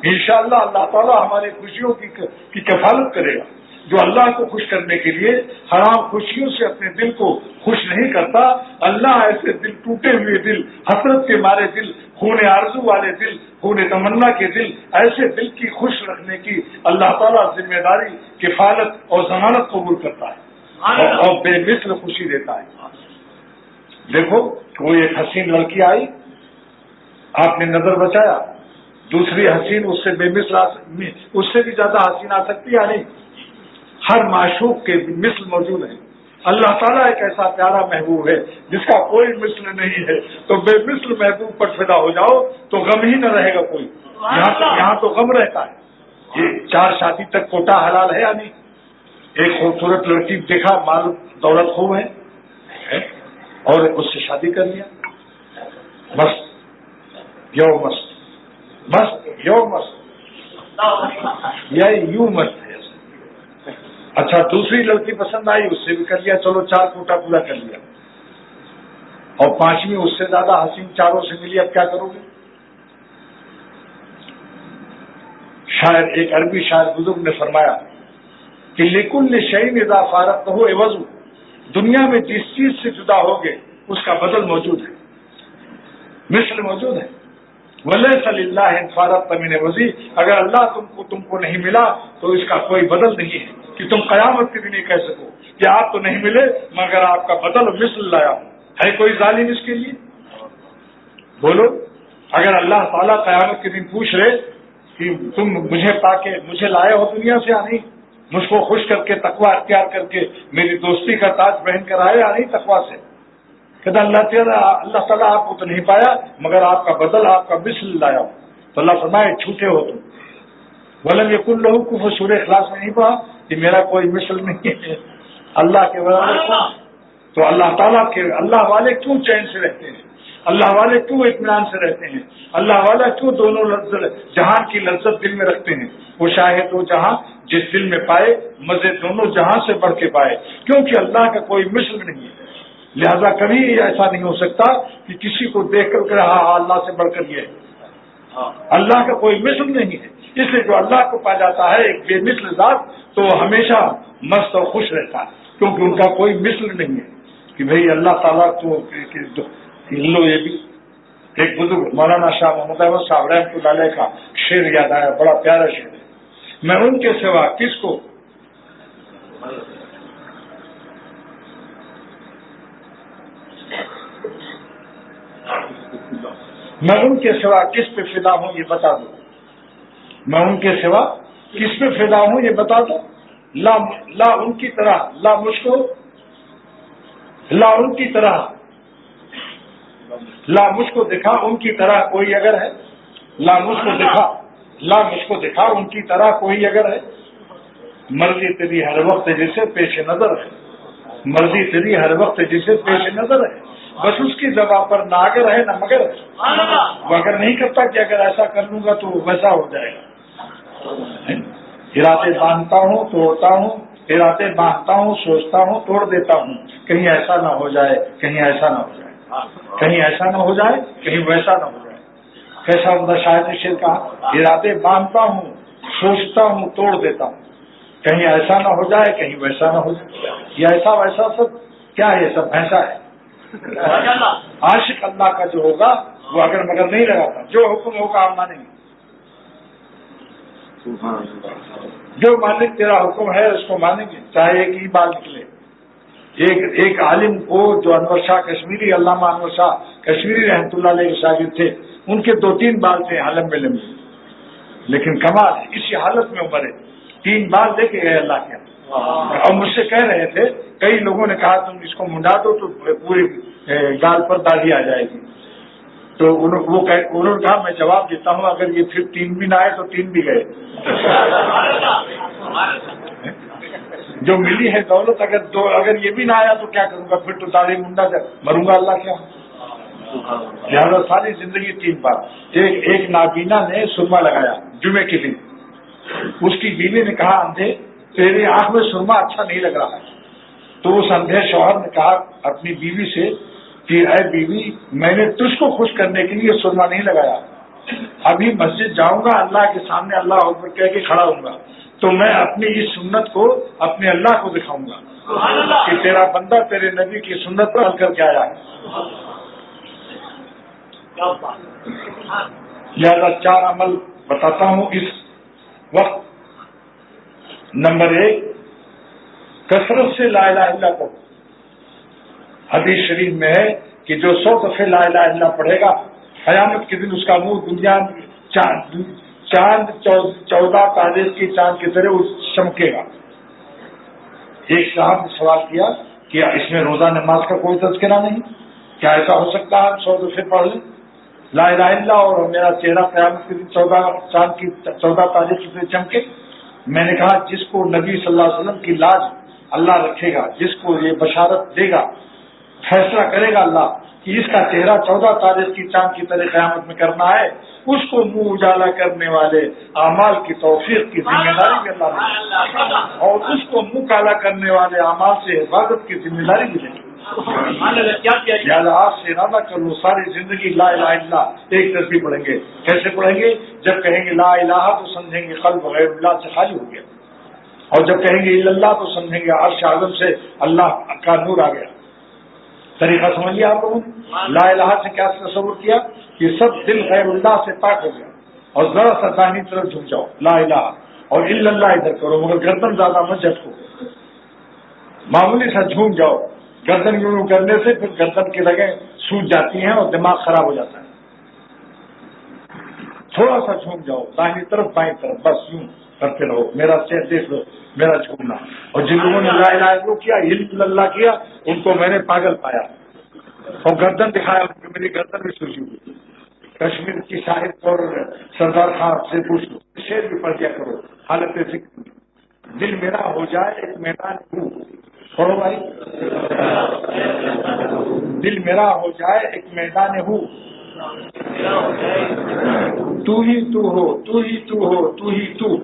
انشاءاللہ اللہ تعالیٰ ہماری خوشیوں کی کفالت کرے گا۔ جو اللہ کو خوش کرنے کے لیے حرام خوشیوں سے اپنے دل کو خوش نہیں کرتا، اللہ ایسے دل، ٹوٹے ہوئے دل، حسرت کے مارے دل، خون آرزو والے دل، خون تمنا کے دل، ایسے دل کی خوش رکھنے کی اللہ تعالیٰ ذمہ داری، کفالت اور ضمانت قبول کرتا ہے اور بے مثل خوشی دیتا ہے۔ دیکھو، کوئی ایک حسین لڑکی آئی، آپ نے نظر بچایا، دوسری حسین اس سے بے مثل، اس سے بھی زیادہ حسین آ سکتی ہے نہیں؟ ہر معشوق کے مثل موجود ہے، اللہ تعالیٰ ایک ایسا پیارا محبوب ہے جس کا کوئی مثل نہیں ہے، تو بے مثل محبوب پر فدا ہو جاؤ تو غم ہی نہ رہے گا کوئی. یہاں تو غم رہتا ہے. یہ 4 شادی تک کوٹا حلال ہے یا نہیں؟ ایک خوبصورت لڑکی دیکھا، مال دولت خوب ہے اور اس سے شادی کر لیا، بس یو مست یوں مست ہے. اچھا دوسری لڑکی پسند آئی، اس سے بھی کر لیا، چلو 4 کوٹا پورا کر لیا، اور 5ویں اس سے زیادہ حسین چاروں سے ملی، اب کیا کرو گے؟ شاعر، ایک عربی شاعر بزرگ نے فرمایا کہ لکل شیء اذا فارقتہ عوض، دنیا میں جس چیز سے جدا ہوگے اس کا بدل موجود ہے، مثل موجود ہے. ولیس للہ ان فارقت من عوضی، اگر اللہ تم کو نہیں ملا تو اس کا کوئی بدل نہیں ہے کہ تم قیامت کے دن یہ کہہ سکو کہ آپ تو نہیں ملے مگر آپ کا بدل مثل لایا ہوں. ہے کوئی ظالم اس کے لیے؟ بولو. اگر اللہ تعالیٰ قیامت کے دن پوچھ رہے کہ تم مجھے پا کے مجھے لائے ہو دنیا سے یا نہیں، مجھ کو خوش کر کے تقوی اختیار کر کے میری دوستی کا تاج پہن کر آئے یا نہیں تقوی سے، کہتا اللہ تعالیٰ آپ کو تو نہیں پایا مگر آپ کا بدل، آپ کا مثل لایا ہو. تو اللہ فرمائے جھوٹے ہو تم. ولم یکن لہ کفوا، سورہ اخلاص میں نہیں پڑھا کہ میرا کوئی مثل نہیں ہے اللہ کے برابر. تو اللہ تعالیٰ کے اللہ والے کیوں چین سے رہتے ہیں؟ اللہ والے کیوں اطمینان سے رہتے ہیں؟ اللہ والا کیوں دونوں جہان کی لذت دل میں رکھتے ہیں؟ وہ شاہد وہ جہاں جس دل میں پائے مزے دونوں جہاں سے بڑھ کے پائے، کیونکہ اللہ کا کوئی مثل نہیں ہے. لہذا کبھی ایسا نہیں ہو سکتا کہ کسی کو دیکھ کر کہا اللہ سے بڑھ کر یہ ہے. اللہ کا کوئی مثل نہیں ہے. اس لیے جو اللہ کو پا جاتا ہے ایک بے مثل ذات، تو ہمیشہ مست اور خوش رہتا ہے، کیونکہ ان کا کوئی مثل نہیں ہے. کہ بھئی اللہ تعالیٰ کو لو. یہ بھی ایک بزرگ مولانا شاہ محمد احمد صاحب رحمۃ اللہ علیہ کا شعر یاد آیا، بڑا پیارا شعر ہے. میں ان کے سوا کس کو کس پہ فدا ہوں یہ بتا دو. میں ان کے سوا کس پہ فدا ہوں یہ بتا دو. لا ان کی طرح، لا مجھ کو، لا ان کی طرح، لا مجھ کو دکھا ان کی طرح کوئی اگر ہے. لا مجھ کو دکھا ان کی طرح کوئی اگر ہے. مرضی تیری ہر وقت جسے پیش نظر ہے، مرضی تیری ہر وقت جسے پیش نظر ہے. بس اس کی زبان پر نہ اگر ہے نہ مگر ہے. وہ اگر نہیں کرتا کہ اگر ایسا کر لوں گا تو ویسا ہو جائے گا. ارادے باندھتا ہوں توڑتا ہوں، ارادے باندھتا ہوں سوچتا ہوں توڑ دیتا ہوں. کہیں ایسا نہ ہو جائے، کہیں ایسا نہ ہو جائے، کہیں ایسا نہ ہو جائے، کہیں ویسا نہ ہو جائے. کیسا عمدہ شاعر نے شعر کہا، ارادے باندھتا ہوں سوچتا ہوں توڑ دیتا ہوں، کہیں ایسا نہ ہو جائے، کہیں ویسا نہ ہو جائے. یہ ایسا ویسا سب کیا ہے؟ سب بھینسا ہے. عاشق اللہ کا جو ہوگا وہ اگر مگر نہیں لگاتا. جو حکم ہوگا ہم مانیں گے. جو مالک تیرا حکم ہے اس کو مانیں گے، چاہے ایک ہی بال نکلے. ایک عالم کو جو انور شاہ کشمیری، علامہ انور شاہ کشمیری رحمۃ اللہ علیہ کے شاگرد تھے، ان کے 2-3 بال تھے لمبے لمبے، لیکن کمال ہے اسی حالت میں عمر ہے 3 بال لے کے گئے اللہ کے. اور مجھ سے کہہ رہے تھے، کئی لوگوں نے کہا تم اس کو منڈا دو تو پوری گال پر داڑھی آ جائے گی. تو انہوں نے کہا میں جواب دیتا ہوں، اگر یہ پھر 3 بھی نہ آئے تو 3 بھی گئے. جو ملی ہے دولت اگر یہ بھی نہ آیا تو کیا کروں گا؟ پھر تو داڑھی منڈا مروں گا اللہ کیا. لہٰذا ساری زندگی 3 بار. ایک نابینا نے سرما لگایا جمعے کے دن. اس کی بیوی نے کہا اندھے تیری آنکھ میں سرما اچھا نہیں لگ رہا ہے. تو اس اندھے شوہر نے کہا اپنی بیوی سے کہ اے بیوی، میں نے تجھ کو خوش کرنے کے لیے سرما نہیں لگایا. ابھی مسجد جاؤں گا، اللہ کے سامنے اللہ اکبر کہہ کے کھڑا ہوں گا تو میں اپنی اس سنت کو اپنے اللہ کو دکھاؤں گا کہ تیرا بندہ تیرے نبی کی سنت پر عمل کر کے آیا ہے. لہذا 4 عمل بتاتا ہوں اس وقت. نمبر 1، کثرت سے لا الہ الا اللہ پڑھو. حدیث شریف میں ہے کہ جو 100 دفعہ لا الہ الا اللہ پڑھے گا قیامت کے دن اس کا منہ دنیا چاند 14 تاریخ کی چاند کی طرح چمکے گا. ایک صاحب نے سوال کیا کیا اس میں روزہ نماز کا کوئی تذکرہ نہیں؟ کیا ایسا ہو سکتا ہے ہم 100 دفعے پڑھ لیں لا الہ الا اللہ اور میرا چہرہ قیامت کے دن 14 تاریخ کی چمکے؟ میں نے کہا جس کو نبی صلی اللہ علیہ وسلم کی لاج اللہ رکھے گا، جس کو یہ بشارت دے گا، فیصلہ کرے گا اللہ کہ اس کا چہرہ 14 تاریخ کی چاند کی طرح قیامت میں کرنا ہے، اس کو منہ اجالا کرنے والے اعمال کی توفیق کی ذمہ داری بھی اللہ دے گا، اور اس کو منہ کالا کرنے والے اعمال سے حفاظت کی ذمہ داری بھی دے گا۔ لہٰذا آج سے ارادہ کر لو ساری زندگی لا الہ الا اللہ ایک تصویر پڑھیں گے۔ کیسے پڑھیں گے؟ جب کہیں گے لا الہ تو سمجھیں گے قلب غیر اللہ سے خالی ہو گیا، اور جب کہیں گے الا اللہ تو سمجھیں گے عرش اعظم سے اللہ کا نور آ گیا۔ طریقہ سمجھ لیا آپ لوگوں نے؟ لا الہ سے کیا تصور کیا کہ سب دل غیر اللہ سے پاک ہو گیا، اور ذرا سا دائیں طرف جھک جاؤ لا الہ، اور الا اللہ ادھر کرو، مگر گردن زیادہ مت جھٹکو، معمولی سا جھوم جاؤ۔ گردن یوں کرنے سے پھر گردن کی رگیں سوج جاتی ہیں اور دماغ خراب ہو جاتا ہے۔ تھوڑا سا جھوم جاؤ دائیں طرف بائیں طرف، بس یوں کرتے رہو، میرا چہرہ دیکھ لو، میرا جھومنا۔ اور جن لوگوں نے لا الہ الا اللہ کیا، الا اللہ کیا، ان کو میں نے پاگل پایا اور گردن دکھایا، میری گردن بھی سوجی ہوئی۔ کشمیر کی صاحب اور سردار خان سے پوچھ لو، شعر بھی پڑھ دیا کرو حالت ذکر میں، دل میرا ہو جائے ایک میدان ہوں، پڑھو بھائی، دل میرا ہو جائے ایک میدان ہوں، تو ہی تو ہو، تو ہی تو ہو، تو ہی تو،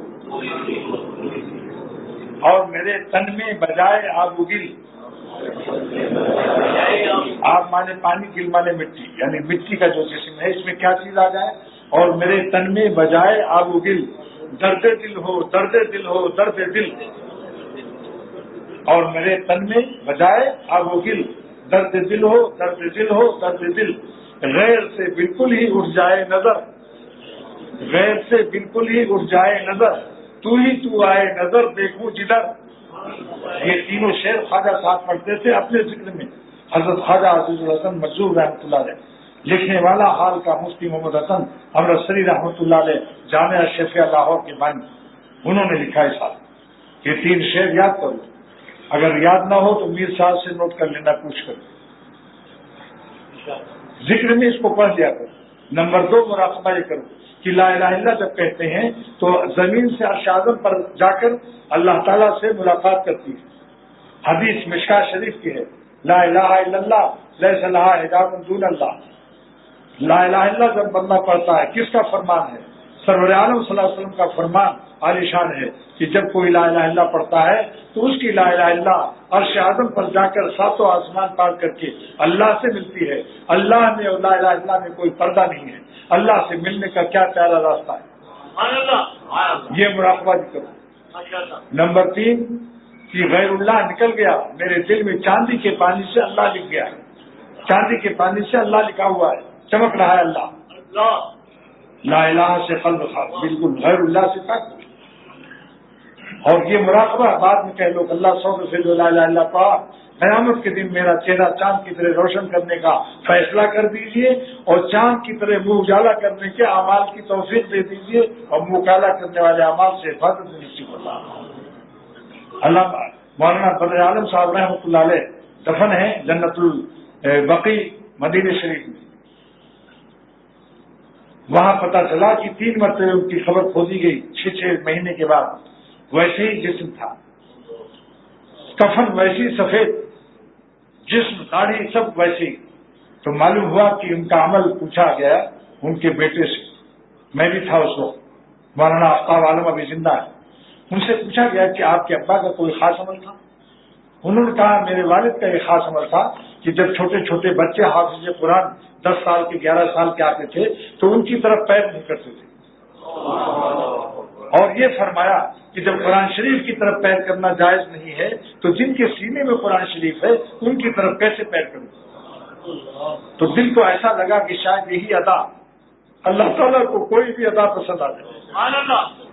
اور میرے تن میں بجائے آب و گل، آپ مانے پانی، گل مانے مٹی، یعنی مٹی کا جو جسم ہے اس میں کیا چیز آ جائے، اور میرے تن میں بجائے آب و گل، درد دل ہو، درد دل ہو، درد دل، اور میرے تن میں بجائے آب و گل، درد دل ہو، درد دل ہو، درد دل، غیر سے بالکل ہی اٹھ جائے نظر، غیر سے بالکل ہی اٹھ جائے نظر، تو ہی تو آئے نظر دیکھوں جدھر۔ یہ تینوں شعر خواجہ صاحب پڑھتے تھے اپنے ذکر میں۔ حضرت خواجہ عزیز الحسن منظور رحمۃ اللہ علیہ، لکھنے والا حال کا مفتی محمد حسن امرتسری رحمۃ اللہ علیہ، جامعہ شفیع لاہور کے بانی، انہوں نے لکھا ہے صاحب یہ 3 شعر یاد کرو، اگر یاد نہ ہو تو میر صاحب سے نوٹ کر لینا، پوچھ کر ذکر میں اس کو پڑھ لیا کرو۔ نمبر 2 مراقبہ یہ کرو کہ لا الہ الا اللہ جب کہتے ہیں تو زمین سے عرش اعظم پر جا کر اللہ تعالیٰ سے ملاقات کرتی ہے۔ حدیث مشکاہ شریف کی ہے، لا الہ الا اللہ لیس لہا حجاب دون اللہ۔ لا الہ الا اللہ جب بندہ پڑھتا ہے، کس کا فرمان ہے؟ سرور عالم صلی اللہ علیہ وسلم کا فرمان عالی شان ہے کہ جب کوئی لا الہ الا اللہ پڑھتا ہے تو اس کی لا الہ الا اللہ عرش اعظم پر جا کر 7 آسمان پار کر کے اللہ سے ملتی ہے۔ اللہ میں اور لا الہ الا اللہ میں کوئی پردہ نہیں ہے، اللہ سے ملنے کا کیا پیارا راستہ ہے، یہ مراقبہ بھی کرو۔ نمبر 3 کہ غیر اللہ نکل گیا، میرے دل میں چاندی کے پانی سے اللہ لکھ گیا ہے، چاندی کے پانی سے اللہ لکھا ہوا ہے، چمک رہا ہے اللہ، لا الہ سے قلب خاص، بالکل غیر اللہ سے پاک۔ اور یہ مراقبہ بعد میں کہہ لو کہ اللہ 100 دفعے لا الہ الا اللہ پڑھا، قیامت کے دن میرا چہرہ چاند کی طرح روشن کرنے کا فیصلہ کر دیجئے، اور چاند کی طرح منہ اجالا کرنے کے اعمال کی توفیق دے دیجئے، اور منہ کالا کرنے والے اعمال سے حفاظت میں نصیب اللہ۔ علامہ مولانا بدر عالم صاحب رحمۃ اللہ علیہ دفن ہیں جنت البقیع مدینہ شریف میں۔ وہاں پتہ چلا کہ 3 مرتبہ ان کی خبر کھوجی گئی، 6 مہینے کے بعد، ویسے ہی جسم تھا، کفن ویسی سفید، جسم داڑھی سب ویسی۔ تو معلوم ہوا کہ ان کا عمل پوچھا گیا ان کے بیٹے سے، میں بھی تھا اس وقت، مولانا آفتاب عالم ابھی زندہ ہے، ان سے پوچھا گیا کہ آپ کے ابا کا کوئی خاص عمل تھا؟ انہوں نے کہا میرے والد کا ایک خاص عمل تھا کہ جب چھوٹے چھوٹے بچے حافظ قرآن 10 سال کے 11 سال کے آتے تھے تو ان کی طرف پیر نہیں کرتے تھے، اور یہ فرمایا کہ جب قرآن شریف کی طرف پیر کرنا جائز نہیں ہے تو جن کے سینے میں قرآن شریف ہے ان کی طرف کیسے پیر کروں؟ تو دل کو ایسا لگا کہ شاید یہی ادا اللہ تعالیٰ کو کوئی بھی ادا پسند آ جائے۔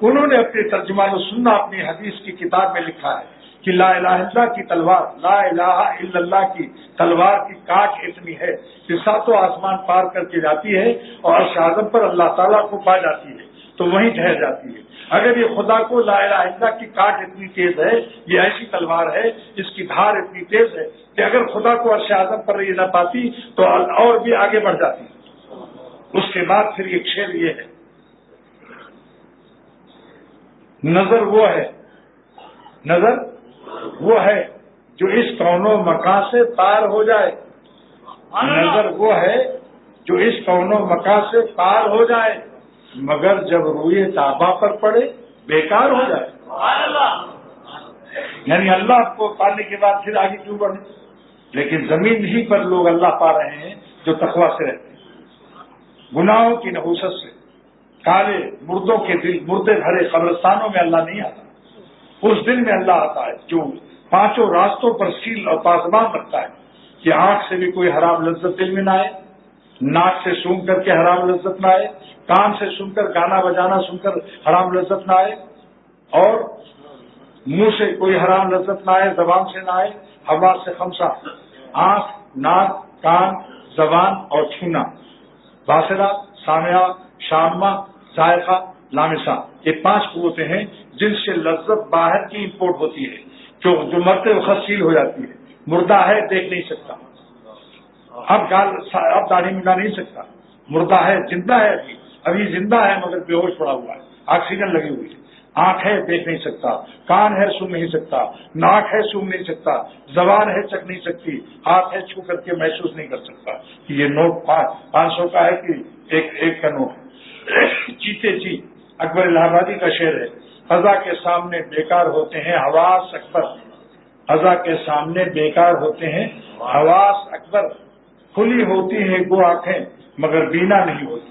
انہوں نے اپنے ترجمان السنہ اپنی حدیث کی کتاب میں لکھا ہے کہ لا الہ الا اللہ کی تلوار، لا الہ الا اللہ کی تلوار کی کاٹ اتنی ہے کہ 7 آسمان پار کر کے جاتی ہے اور عرش اعظم پر اللہ تعالیٰ کو پا جاتی ہے۔ تو تو وہیں ٹھہر جاتی ہے۔ اگر یہ خدا کو لا الہ الا اللہ کی کاٹ اتنی تیز ہے، یہ ایسی تلوار ہے، اس کی دھار اتنی تیز ہے کہ اگر خدا کو عرش اعظم پر یہ نہ پاتی تو اور بھی آگے بڑھ جاتی۔ اس کے بعد پھر ایک شعر یہ ہے، نظر وہ ہے جو اس کون و مکان سے پار ہو جائے، نظر وہ ہے جو اس کون و مکان سے پار ہو جائے، مگر جب روئے تابا پر پڑے بیکار ہو جائے۔ یعنی اللہ کو پانے کے بعد پھر آگے کیوں بڑھے؟ لیکن زمین ہی پر لوگ اللہ پا رہے ہیں جو تقویٰ سے رہتے ہیں، گناہوں کی نحوست سے۔ کالے مردوں کے دل، مردے بھرے قبرستانوں میں اللہ نہیں آتا، اس دل میں اللہ آتا ہے جو پانچوں راستوں پر سیل اور پاسبان رکھتا ہے کہ آنکھ سے بھی کوئی حرام لذت دل میں نہ آئے، ناک سے سونگ کر کے حرام لذت نہ آئے، کان سے سن کر گانا بجانا سن کر حرام لذت نہ آئے، اور منہ سے کوئی حرام لذت نہ آئے، زبان سے نہ آئے۔ حواس سے خمسہ، آنکھ، ناک، کان، زبان اور چھونا، باصرہ، سامعہ، شامہ، ذائقہ، لامسہ، یہ 5 قوتیں ہیں جن سے لذت باہر کی امپورٹ ہوتی ہے، جو مرتے وقت سیل ہو جاتی ہے۔ مردہ ہے، دیکھ نہیں سکتا، اب داڑھی مٹا نہیں سکتا، مردہ ہے، زندہ ہے، ابھی زندہ ہے مگر بے ہوش پڑا ہوا ہے، آکسیجن لگی ہوئی ہے۔ آنکھ ہے، دیکھ نہیں سکتا، کان ہے، سن نہیں سکتا، ناک ہے، سونگ نہیں سکتا، زبان ہے، چکھ نہیں سکتی، ہاتھ ہے، چھو کر کے محسوس نہیں کر سکتا کہ یہ نوٹ 500 کا ہے کہ ایک کا نوٹ ہے۔ چیتے جی، اکبر الہ آبادی کا شعر ہے، فضا کے سامنے بیکار ہوتے ہیں حواس اکبر، فضا کے سامنے بیکار ہوتے ہیں حواس اکبر، کھلی ہوتی ہیں گو آنکھیں مگر بینا نہیں ہوتی،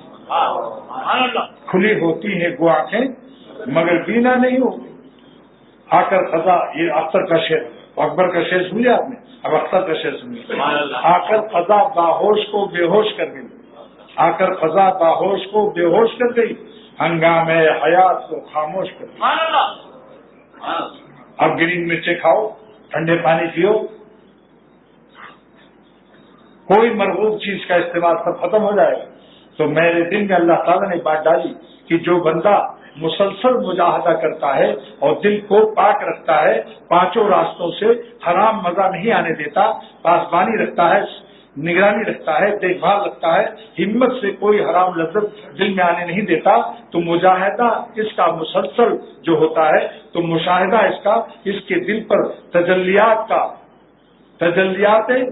کھلی ہوتی ہیں گو آنکھیں مگر بینا نہیں ہوتی۔ آ کر فضا، یہ اختر کا شعر، اکبر کا شعر سن لیا آپ نے، اب اختر کا شعر سنیے۔ آ کر فضا باہوش کو بے ہوش کر گئی، آ کر فضا باہوش کو بے ہوش کر گئی، ہنگامے حیات کو خاموش کر گئی۔ اب گرین مرچیں کھاؤ، ٹھنڈے پانی پیو، کوئی مرغوب چیز کا استعمال سب ختم ہو جائے گا۔ تو میرے دل میں اللہ تعالیٰ نے بات ڈالی کہ جو بندہ مسلسل مجاہدہ کرتا ہے اور دل کو پاک رکھتا ہے، 5 راستوں سے حرام مزہ نہیں آنے دیتا، پاسبانی رکھتا ہے، نگرانی رکھتا ہے، دیکھ بھال رکھتا ہے، ہمت سے کوئی حرام لذت دل میں آنے نہیں دیتا، تو مجاہدہ اس کا مسلسل جو ہوتا ہے، تو مشاہدہ اس کا، اس کے دل پر تجلیات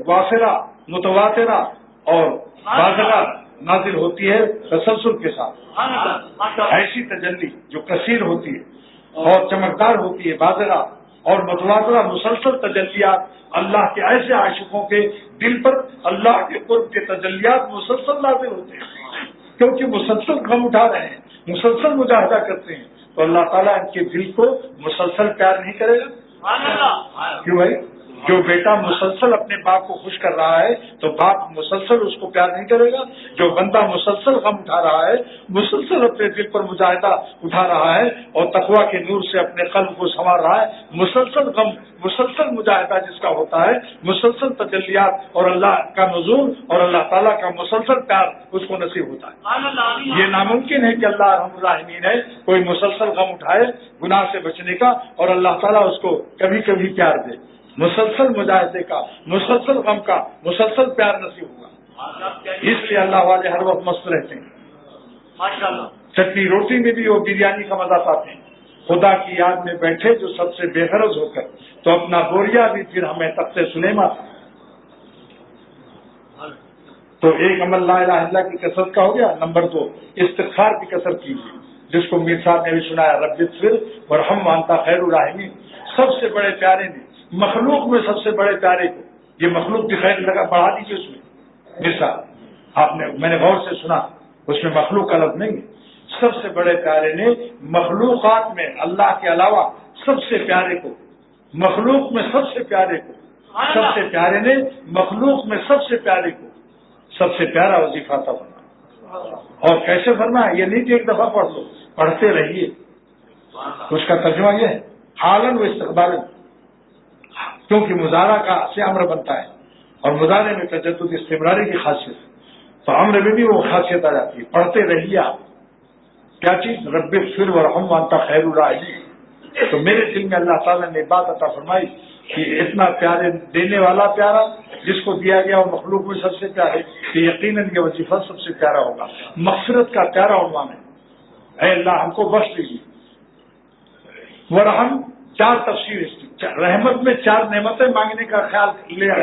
وافرہ، متواترہ اور بازرہ نازل ہوتی ہے تسلسل کے ساتھ۔ ایسی تجلی جو کثیر ہوتی ہے اور چمکدار ہوتی ہے، بازرہ اور متواترہ مسلسل تجلیات، اللہ کے ایسے عاشقوں کے دل پر اللہ کے قرب کے تجلیات مسلسل نازل ہوتے ہیں، کیونکہ مسلسل غم اٹھا رہے ہیں، مسلسل مجاہدہ کرتے ہیں، تو اللہ تعالیٰ ان کے دل کو مسلسل پیار نہیں کرے گا؟ کیوں بھائی؟ جو بیٹا مسلسل اپنے باپ کو خوش کر رہا ہے تو باپ مسلسل اس کو پیار نہیں کرے گا؟ جو بندہ مسلسل غم اٹھا رہا ہے، مسلسل اپنے دل پر مجاہدہ اٹھا رہا ہے اور تقویٰ کے نور سے اپنے قلب کو سنوار رہا ہے، مسلسل غم، مسلسل مجاہدہ جس کا ہوتا ہے، مسلسل تجلیات اور اللہ کا نزول اور اللہ تعالیٰ کا مسلسل پیار اس کو نصیب ہوتا ہے۔ یہ ناممکن ہے کہ اللہ ارحم الراحمین ہے کوئی مسلسل غم اٹھائے گناہ سے بچنے کا اور اللہ تعالیٰ اس کو کبھی کبھی پیار دے۔ مسلسل مجاہدے کا، مسلسل غم کا، مسلسل پیار نصیب ہوگا۔ اس لیے اللہ والے ہر وقت مست رہتے ہیں، چٹنی روٹی میں بھی وہ بریانی کا مزہ پاتے ہیں۔ خدا کی یاد میں بیٹھے جو سب سے بے غرض ہو کر، تو اپنا بوریا بھی پھر ہمیں تخت سلیماں تھا۔ تو ایک عمل لا الہ الا اللہ کی کثرت کا ہو گیا۔ نمبر 2، استغفار کی کثرت کیجیے، جس کو میر صاحب نے بھی سنایا، رب اغفر وارحم وانت خیر الراحمین۔ سب سے بڑے پیارے نے، مخلوق میں سب سے بڑے پیارے کو، یہ مخلوق کی خیر لگا بڑھا دیجیے اس میں، مثال آپ نے، میں نے غور سے سنا، اس میں مخلوق کا لفظ نہیں ہے۔ سب سے بڑے پیارے نے مخلوقات میں اللہ کے علاوہ سب سے پیارے کو، مخلوق میں سب سے پیارے کو، سب سے پیارے نے مخلوق میں سب سے پیارے کو سب سے پیارا وظیفہ تھا بنا۔ اور کیسے بھرنا ہے؟ یہ نہیں کہ ایک دفعہ پڑھ لو، پڑھتے رہیے۔ اس کا ترجمہ یہ ہے، حالاً و استقبالاً، کیونکہ مضارع کا سے امر بنتا ہے اور مضارع میں تجدد استمراری کی خاصیت ہے، تو امر میں بھی وہ خاصیت آ جاتی ہے، پڑھتے رہیے آپ۔ کیا چیز؟ رب اغفر ورحم وانت خیر الراحمین. تو میرے دل میں اللہ تعالیٰ نے بات عطا فرمائی کہ اتنا پیارے دینے والا پیارا، جس کو دیا گیا وہ مخلوق میں سب سے پیارے، کہ یقیناً یہ وظیفہ سب سے پیارا ہوگا. مغفرت کا پیارا عنوان ہے. اے اللہ ہم کو بخش دیجیے. ورحم، چار تفسیر اس کی. رحمت میں چار نعمتیں مانگنے کا خیال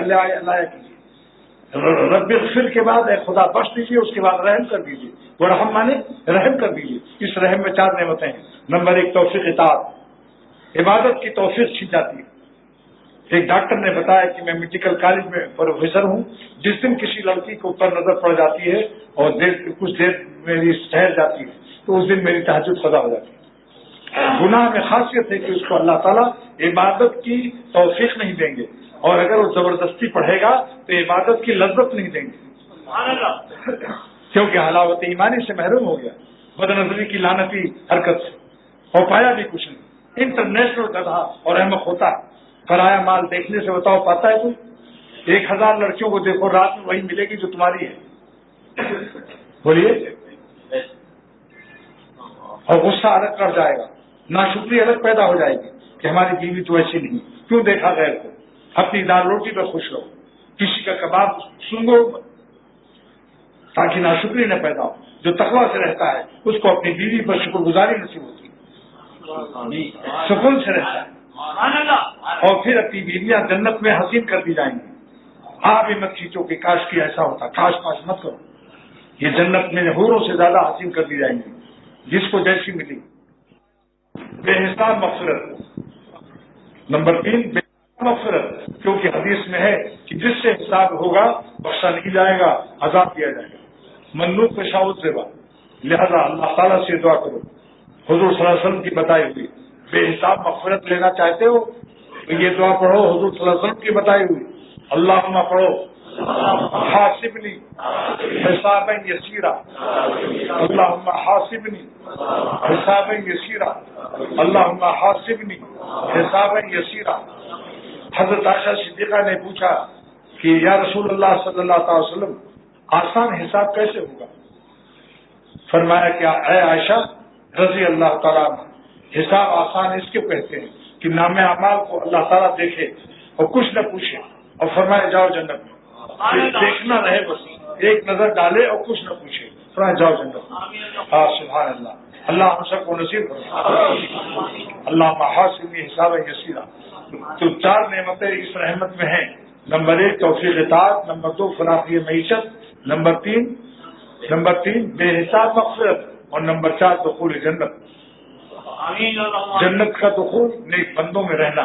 لایا کیجیے. رب اغفر کے بعد اے خدا بخش دیجیے، اس کے بعد رحم کر دیجیے. ورحم مانے رحم کر دیجیے. اس رحم میں چار نعمتیں ہیں. نمبر 1 توفیق اطاعت، عبادت کی توفیق چھن جاتی ہے. ایک ڈاکٹر نے بتایا کہ میں میڈیکل کالج میں پروفیسر ہوں، جس دن کسی لڑکی کو اوپر نظر پڑ جاتی ہے اور کچھ دیر میری ٹھہر جاتی ہے تو اس دن میری تہجد قضا ہو جاتی ہے. گناہ میں خاصیت ہے کہ اس کو اللہ تعالیٰ عبادت کی توفیق نہیں دیں گے، اور اگر وہ زبردستی پڑھے گا تو عبادت کی لذت نہیں دیں گے، کیونکہ حلاوت ایمانی سے محروم ہو گیا، بد نظری کی لعنتی حرکت سے، اور پایا بھی کچھ نہیں. انٹرنیشنل گدھا اور احمق ہوتا ہے. پرایا مال دیکھنے سے بتاؤ پاتا ہے کوئی؟ 1000 لڑکیوں کو دیکھو، رات میں وہی ملے گی جو تمہاری ہے. بولیے. اور غصہ الگ کر جائے گا، ناشکری الگ پیدا ہو جائے گی کہ ہماری بیوی تو ایسی نہیں، کیوں دیکھا غیر کو. اپنی دال روٹی پر خوش رہو، کسی کا کباب سنگو تاکہ ناشکری نہ پیدا ہو. جو تقویٰ سے رہتا ہے اس کو اپنی بیوی پر شکر گزاری نصیب ہوتی ہے، سکون سے رہتا ہے. اور پھر اپنی بیویاں جنت میں حسین کر دی جائیں گی. آپ ہی مت کھینچو کہ کاش کی ایسا ہوتا، کاش مت کرو. یہ جنت میں حوروں سے زیادہ حسین کر دی جائیں گی، جس کو جیسی ملی. بے حساب مغفرت. نمبر 3 بے حساب مغفرت، کیونکہ حدیث میں ہے کہ جس سے حساب ہوگا بخشا نہیں جائے گا، عذاب دیا جائے گا. منوق پشاوت سے بات، لہذا اللہ تعالیٰ سے دعا کرو. حضور صلی اللہ علیہ وسلم کی بتائی ہوئی بے حساب مغفرت لینا چاہتے ہو تو یہ دعا پڑھو حضور صلی اللہ علیہ وسلم کی بتائی ہوئی. اللہم پڑھو حاسبنی حسابا یسیرا، اللہم حاسبنی حسابا یسیرا، اللہم حاسبنی حسابا یسیرا. حضرت عائشہ صدیقہ نے پوچھا کہ یا رسول اللہ صلی اللہ تعالی وسلم آسان حساب کیسے ہوگا؟ فرمایا کہ اے عائشہ رضی اللہ تعالیٰ عنہ، حساب آسان اس کے کہتے ہیں کہ نام اعمال کو اللہ تعالیٰ دیکھے اور کچھ نہ پوچھے اور فرمائے جاؤ جنت میں. دیکھنا رہے بس، ایک نظر ڈالے اور کچھ نہ پوچھے، فرمائے جاؤ جنت میں. ہاں سبحان اللہ. اللہ ہم سب کو نصیب کرے. اللہ حاسبنی حسابا یسیرا. تو 4 نعمتیں اس رحمت میں ہیں. نمبر 1 توفیق اطاعت، نمبر 2 فراخی معیشت، نمبر 3 بے حساب مغفرت، اور نمبر 4 دخول جنت. جنت کا دخول نیک بندوں میں رہنا.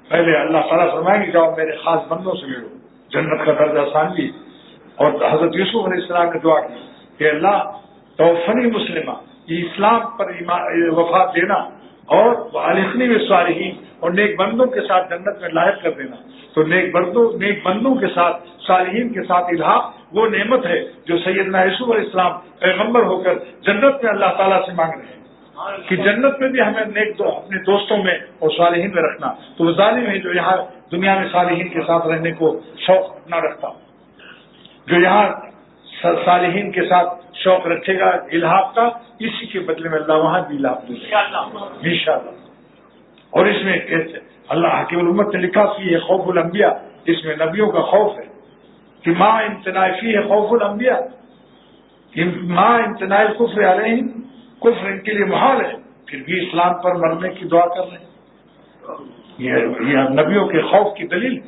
پہلے اللہ تعالیٰ فرمائیں گے جاؤ میرے خاص بندوں سے ملو، جنت کا درجہ ثانوی. اور حضرت یوسف علیہ السلام نے دعا کی کہ اللہ توفنی مسلمہ، یہ اسلام پر وفات دینا اور الحقنی بالصالحین، اور نیک بندوں کے ساتھ جنت میں لاحق کر دینا. تو نیک بندوں کے ساتھ صالحین کے ساتھ الحاق وہ نعمت ہے جو سیدنا یوسف علیہ السلام پیغمبر ہو کر جنت میں اللہ تعالیٰ سے مانگ رہے ہیں کہ جنت میں بھی ہمیں نیک اپنے دوستوں میں اور صالحین میں رکھنا. تو وہ ظالم ہے جو یہاں دنیا میں صالحین کے ساتھ رہنے کو شوق نہ رکھتا، جو یہاں صالحین کے ساتھ شوق رکھے گا الحاق کا، اسی کے بدلے میں اللہ وہاں بھی الحاق دے گا انشاءاللہ. اور اس میں کہتے اللہ حکیم الامت نے لکھا فی ہے خوف الانبیاء، اس میں نبیوں کا خوف ہے کہ ماں امتناع فی ہے خوف الانبیاء، ماں امتناع الکفر علیہم، کفر ان کے لیے محال ہے، پھر بھی اسلام پر مرنے کی دعا کر رہے ہیں. یہ نبیوں کے خوف کی دلیل.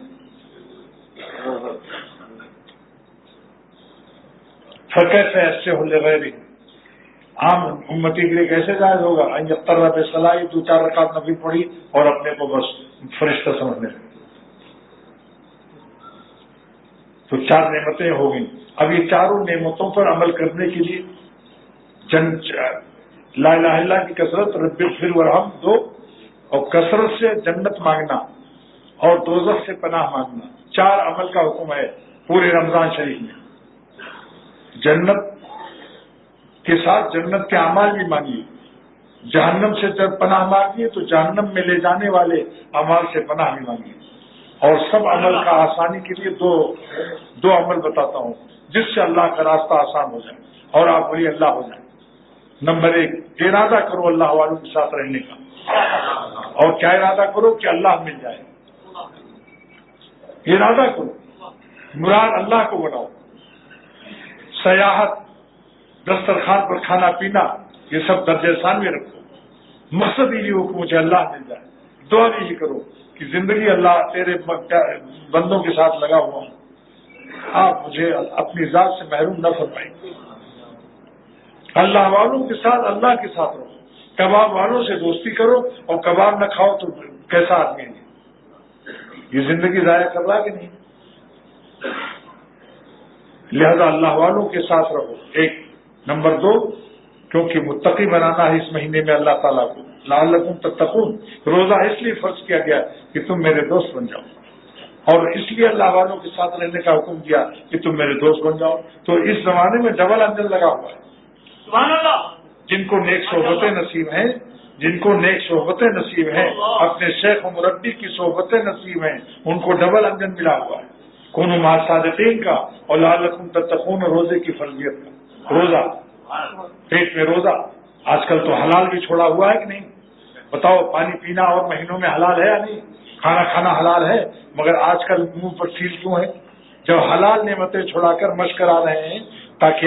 فکیف ایسے ہو لغیری، عام امتی کے لیے کیسے جائز ہوگا ان یقتر بصلاۃ 2-4 رکعت نفل پڑھی اور اپنے کو بس فرشتہ سمجھنے. تو 4 نعمتیں ہو گئی. اب یہ چاروں نعمتوں پر عمل کرنے کے لیے لا الہ الا اللہ کی کثرت، رب اغفر ورحم 2، اور کثرت سے جنت مانگنا اور دوزخ سے پناہ مانگنا، 4 عمل کا حکم ہے پورے رمضان شریف میں. جنت کے ساتھ جنت کے اعمال بھی مانگیے، جہنم سے جب پناہ مانگیے تو جہنم میں لے جانے والے اعمال سے پناہ بھی مانگیے. اور سب عمل کا آسانی کے لیے دو عمل بتاتا ہوں جس سے اللہ کا راستہ آسان ہو جائے اور آپ ولی اللہ ہو جائیں. نمبر 1 ارادہ کرو اللہ والوں کے ساتھ رہنے کا، اور کیا ارادہ کرو کہ اللہ مل جائے، ارادہ کرو، مراد اللہ کو بناؤ، سیاحت، دسترخوان پر کھانا پینا، یہ سب درجہ ثانی میں رکھو، مقصد یہ ہو کہ مجھے اللہ مل جائے، دعا یہی کرو کہ زندگی اللہ تیرے بندوں کے ساتھ لگا ہوا ہوں، آپ مجھے اپنی ذات سے محروم نہ فرمائیں، اللہ والوں کے ساتھ اللہ کے ساتھ رہو، کباب والوں سے دوستی کرو اور کباب نہ کھاؤ تو کیسا آدمی ہے، یہ زندگی ضائع کر رہا کہ نہیں؟ لہذا اللہ والوں کے ساتھ رہو، 1 نمبر 2 کیونکہ متقی بنانا ہے اس مہینے میں اللہ تعالیٰ کو، لعلکم تتقون، روزہ اس لیے فرض کیا گیا کہ تم میرے دوست بن جاؤ، اور اس لیے اللہ والوں کے ساتھ رہنے کا حکم دیا کہ تم میرے دوست بن جاؤ، تو اس زمانے میں ڈبل انجن لگا ہوا ہے، سبحان اللہ، جن کو نیک صحبتیں نصیب ہیں، جن کو نیک صحبتیں نصیب ہیں، اپنے شیخ و مربی کی صحبتیں نصیب ہیں، ان کو ڈبل انجن ملا ہوا ہے، کونوا مع الصادقین کا اور لعلکم تتقون روزے کی فرضیت کا، روزہ، پیٹ میں روزہ، آج کل تو حلال بھی چھوڑا ہوا ہے کہ نہیں؟ بتاؤ، پانی پینا اور مہینوں میں حلال ہے یا نہیں؟ کھانا کھانا حلال ہے، مگر آج کل منہ پر سیل کیوں ہے؟ جب حلال نعمتیں چھوڑا کر مشق کرا رہے ہیں تاکہ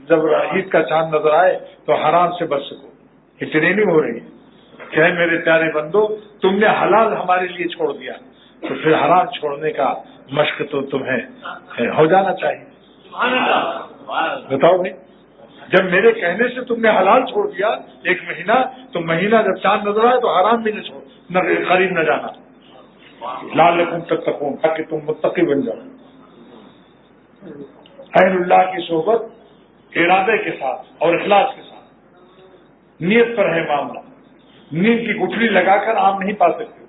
جب عید کا چاند نظر آئے تو حرام سے بچ سکو، یہ ٹریننگ ہو رہی ہے کہ میرے پیارے بندو تم نے حلال ہمارے لیے چھوڑ دیا تو پھر حرام چھوڑنے کا مشق تو تمہیں ہو جانا چاہیے۔ بتاؤ بھائی، جب میرے کہنے سے تم نے حلال چھوڑ دیا 1 مہینہ، تو مہینہ جب چاند نظر آئے تو حرام بھی نہ چھوڑ، نہ قریب نہ جانا، لعلکم تتقون، تاکہ تم متقی بن جاؤ۔ اہل اللہ کی صحبت ارادے کے ساتھ اور اخلاص کے ساتھ، نیت پر ہے معاملہ، نیت کی گٹھلی لگا کر آم نہیں پا سکتے،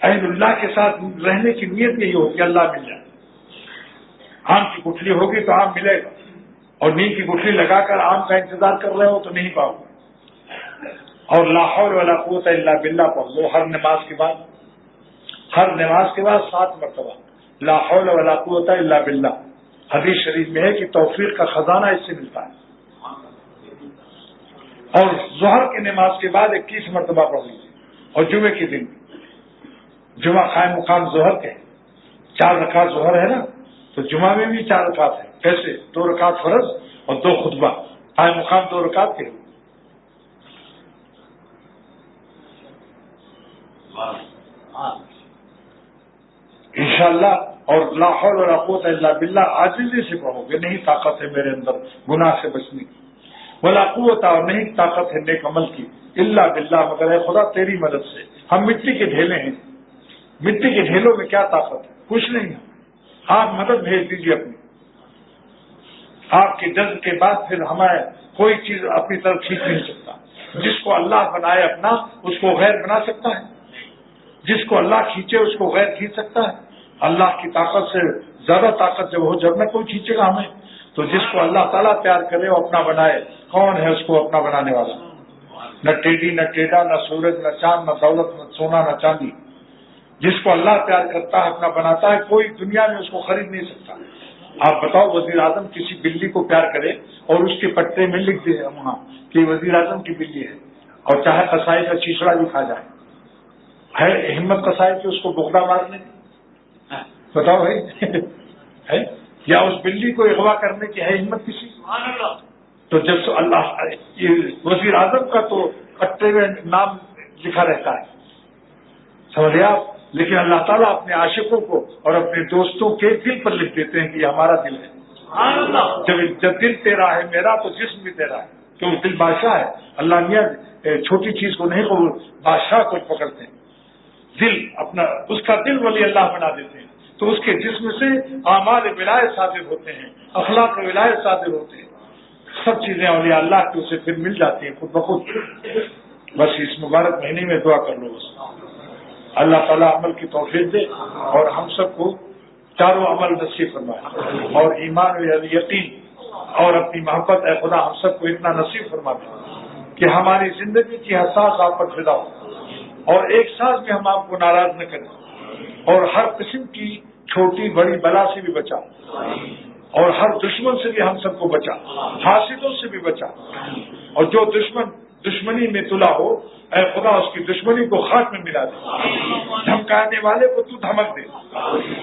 اہل اللہ کے ساتھ رہنے کی نیت یہی ہوگی اللہ مل جائے، آم کی گٹھلی ہوگی تو آم ملے گا، اور نیند کی گٹھلی لگا کر آم کا انتظار کر رہے ہو تو نہیں پاؤ گے۔ اور لا حول ولا قوت الا باللہ پڑھ لو ہر نماز کے بعد، ہر نماز کے بعد 7 مرتبہ لا حول ولا قوت الا باللہ، حدیث شریف میں ہے کہ توفیق کا خزانہ اس سے ملتا ہے۔ اور ظہر کی نماز کے بعد 21 مرتبہ پڑھ لیجیے، اور جمعے کے دن، جمعہ قائم مقام ظہر کے 4 رکعت ظہر ہے نا، تو جمعہ میں بھی 4 رکعت ہے، کیسے؟ 2 رکعت فرض اور 2 خطبہ، قائم مقام 2 رکعت کے۔ انشاءاللہ، اور لا حول ولا قوت الا باللہ عاجزی سے پڑھو گے، نہیں طاقت ہے میرے اندر گناہ سے بچنے کی، ولا قوت، اور نہیں طاقت ہے نیک عمل کی، الا باللہ، مگر اے خدا تیری مدد سے۔ ہم مٹی کے ڈھیلے ہیں، مٹی کے ڈھیلوں میں کیا طاقت ہے؟ کچھ نہیں ہے، آپ مدد بھیج دیجیے اپنی، آپ کے جذب کے بعد پھر ہمیں کوئی چیز اپنی طرف کھینچ نہیں سکتا۔ جس کو اللہ بنائے اپنا، اس کو غیر بنا سکتا ہے؟ جس کو اللہ کھینچے اس کو غیر کھینچ سکتا ہے؟ اللہ کی طاقت سے زیادہ طاقت جب ہو، جب نہ کوئی کھینچے گا ہمیں۔ تو جس کو اللہ تعالیٰ پیار کرے اور اپنا بنائے، کون ہے اس کو اپنا بنانے والا؟ نہ ٹیڈی، نہ ٹیڈا، نہ سورج، نہ چاند، نہ دولت، نہ سونا، نہ چاندی۔ جس کو اللہ پیار کرتا ہے، اپنا بناتا ہے، کوئی دنیا میں اس کو خرید نہیں سکتا۔ آپ بتاؤ، وزیر اعظم کسی بلی کو پیار کرے اور اس کے پٹے میں لکھ دے وہاں کہ وزیر اعظم کی بلی ہے، اور چاہے قصائی کا چیچڑا بھی کھا جائے، ہے ہمت قصائی کی اس کو بغدہ مارنے کی؟ بتاؤ بھائی، ہے؟ یا اس بلی کو اغوا کرنے کی ہے ہمت کسی؟ تو جب اللہ، وزیر اعظم کا تو پٹے میں نام لکھا رہتا ہے، سمجھے آپ؟ لیکن اللہ تعالیٰ اپنے عاشقوں کو اور اپنے دوستوں کے دل پر لکھ دیتے ہیں کہ یہ ہمارا دل ہے۔ جب دل تیرا ہے میرا تو جسم بھی تیرا ہے، کیونکہ دل بادشاہ ہے۔ اللہ میاں چھوٹی چیز کو نہیں قبول، بادشاہ کو پکڑتے ہیں، دل اپنا، اس کا دل ولی اللہ بنا دیتے ہیں، تو اس کے جسم سے اعمال ولایت صادر ہوتے ہیں، اخلاق ولایت صادر ہوتے ہیں، سب چیزیں اولیاء اللہ کی اسے پھر مل جاتی ہیں خود بخود۔ بس اس مبارک مہینے میں دعا کر لو، بس اللہ تعالیٰ عمل کی توفیق دے اور ہم سب کو چاروں عمل نصیب فرمائے، اور ایمان و یقین اور اپنی محبت، اے خدا ہم سب کو اتنا نصیب فرما دے کہ ہماری زندگی کی ہر سانس آپ پر فدا ہو، اور ایک سانس بھی ہم آپ کو ناراض نہ کریں، اور ہر قسم کی چھوٹی بڑی بلا سے بھی بچا، اور ہر دشمن سے بھی ہم سب کو بچا، حاسدوں سے بھی بچا، اور جو دشمنی میں تلا ہو اے خدا اس کی دشمنی کو خاک میں ملا دے، دھمکانے والے کو تو دھمک دے،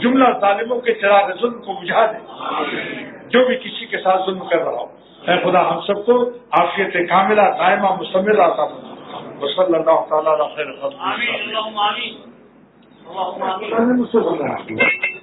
جملہ ظالموں کے چراغ ظلم کو بجھا دے، جو بھی کسی کے ساتھ ظلم کر رہا ہو اے خدا ہم سب کو عافیت کاملہ دائمہ مستمرہ عطا فرما، صلی اللہ تعالیٰ علیہ خیر خلقہ۔ آمین اللہم آمین اللہم آمین۔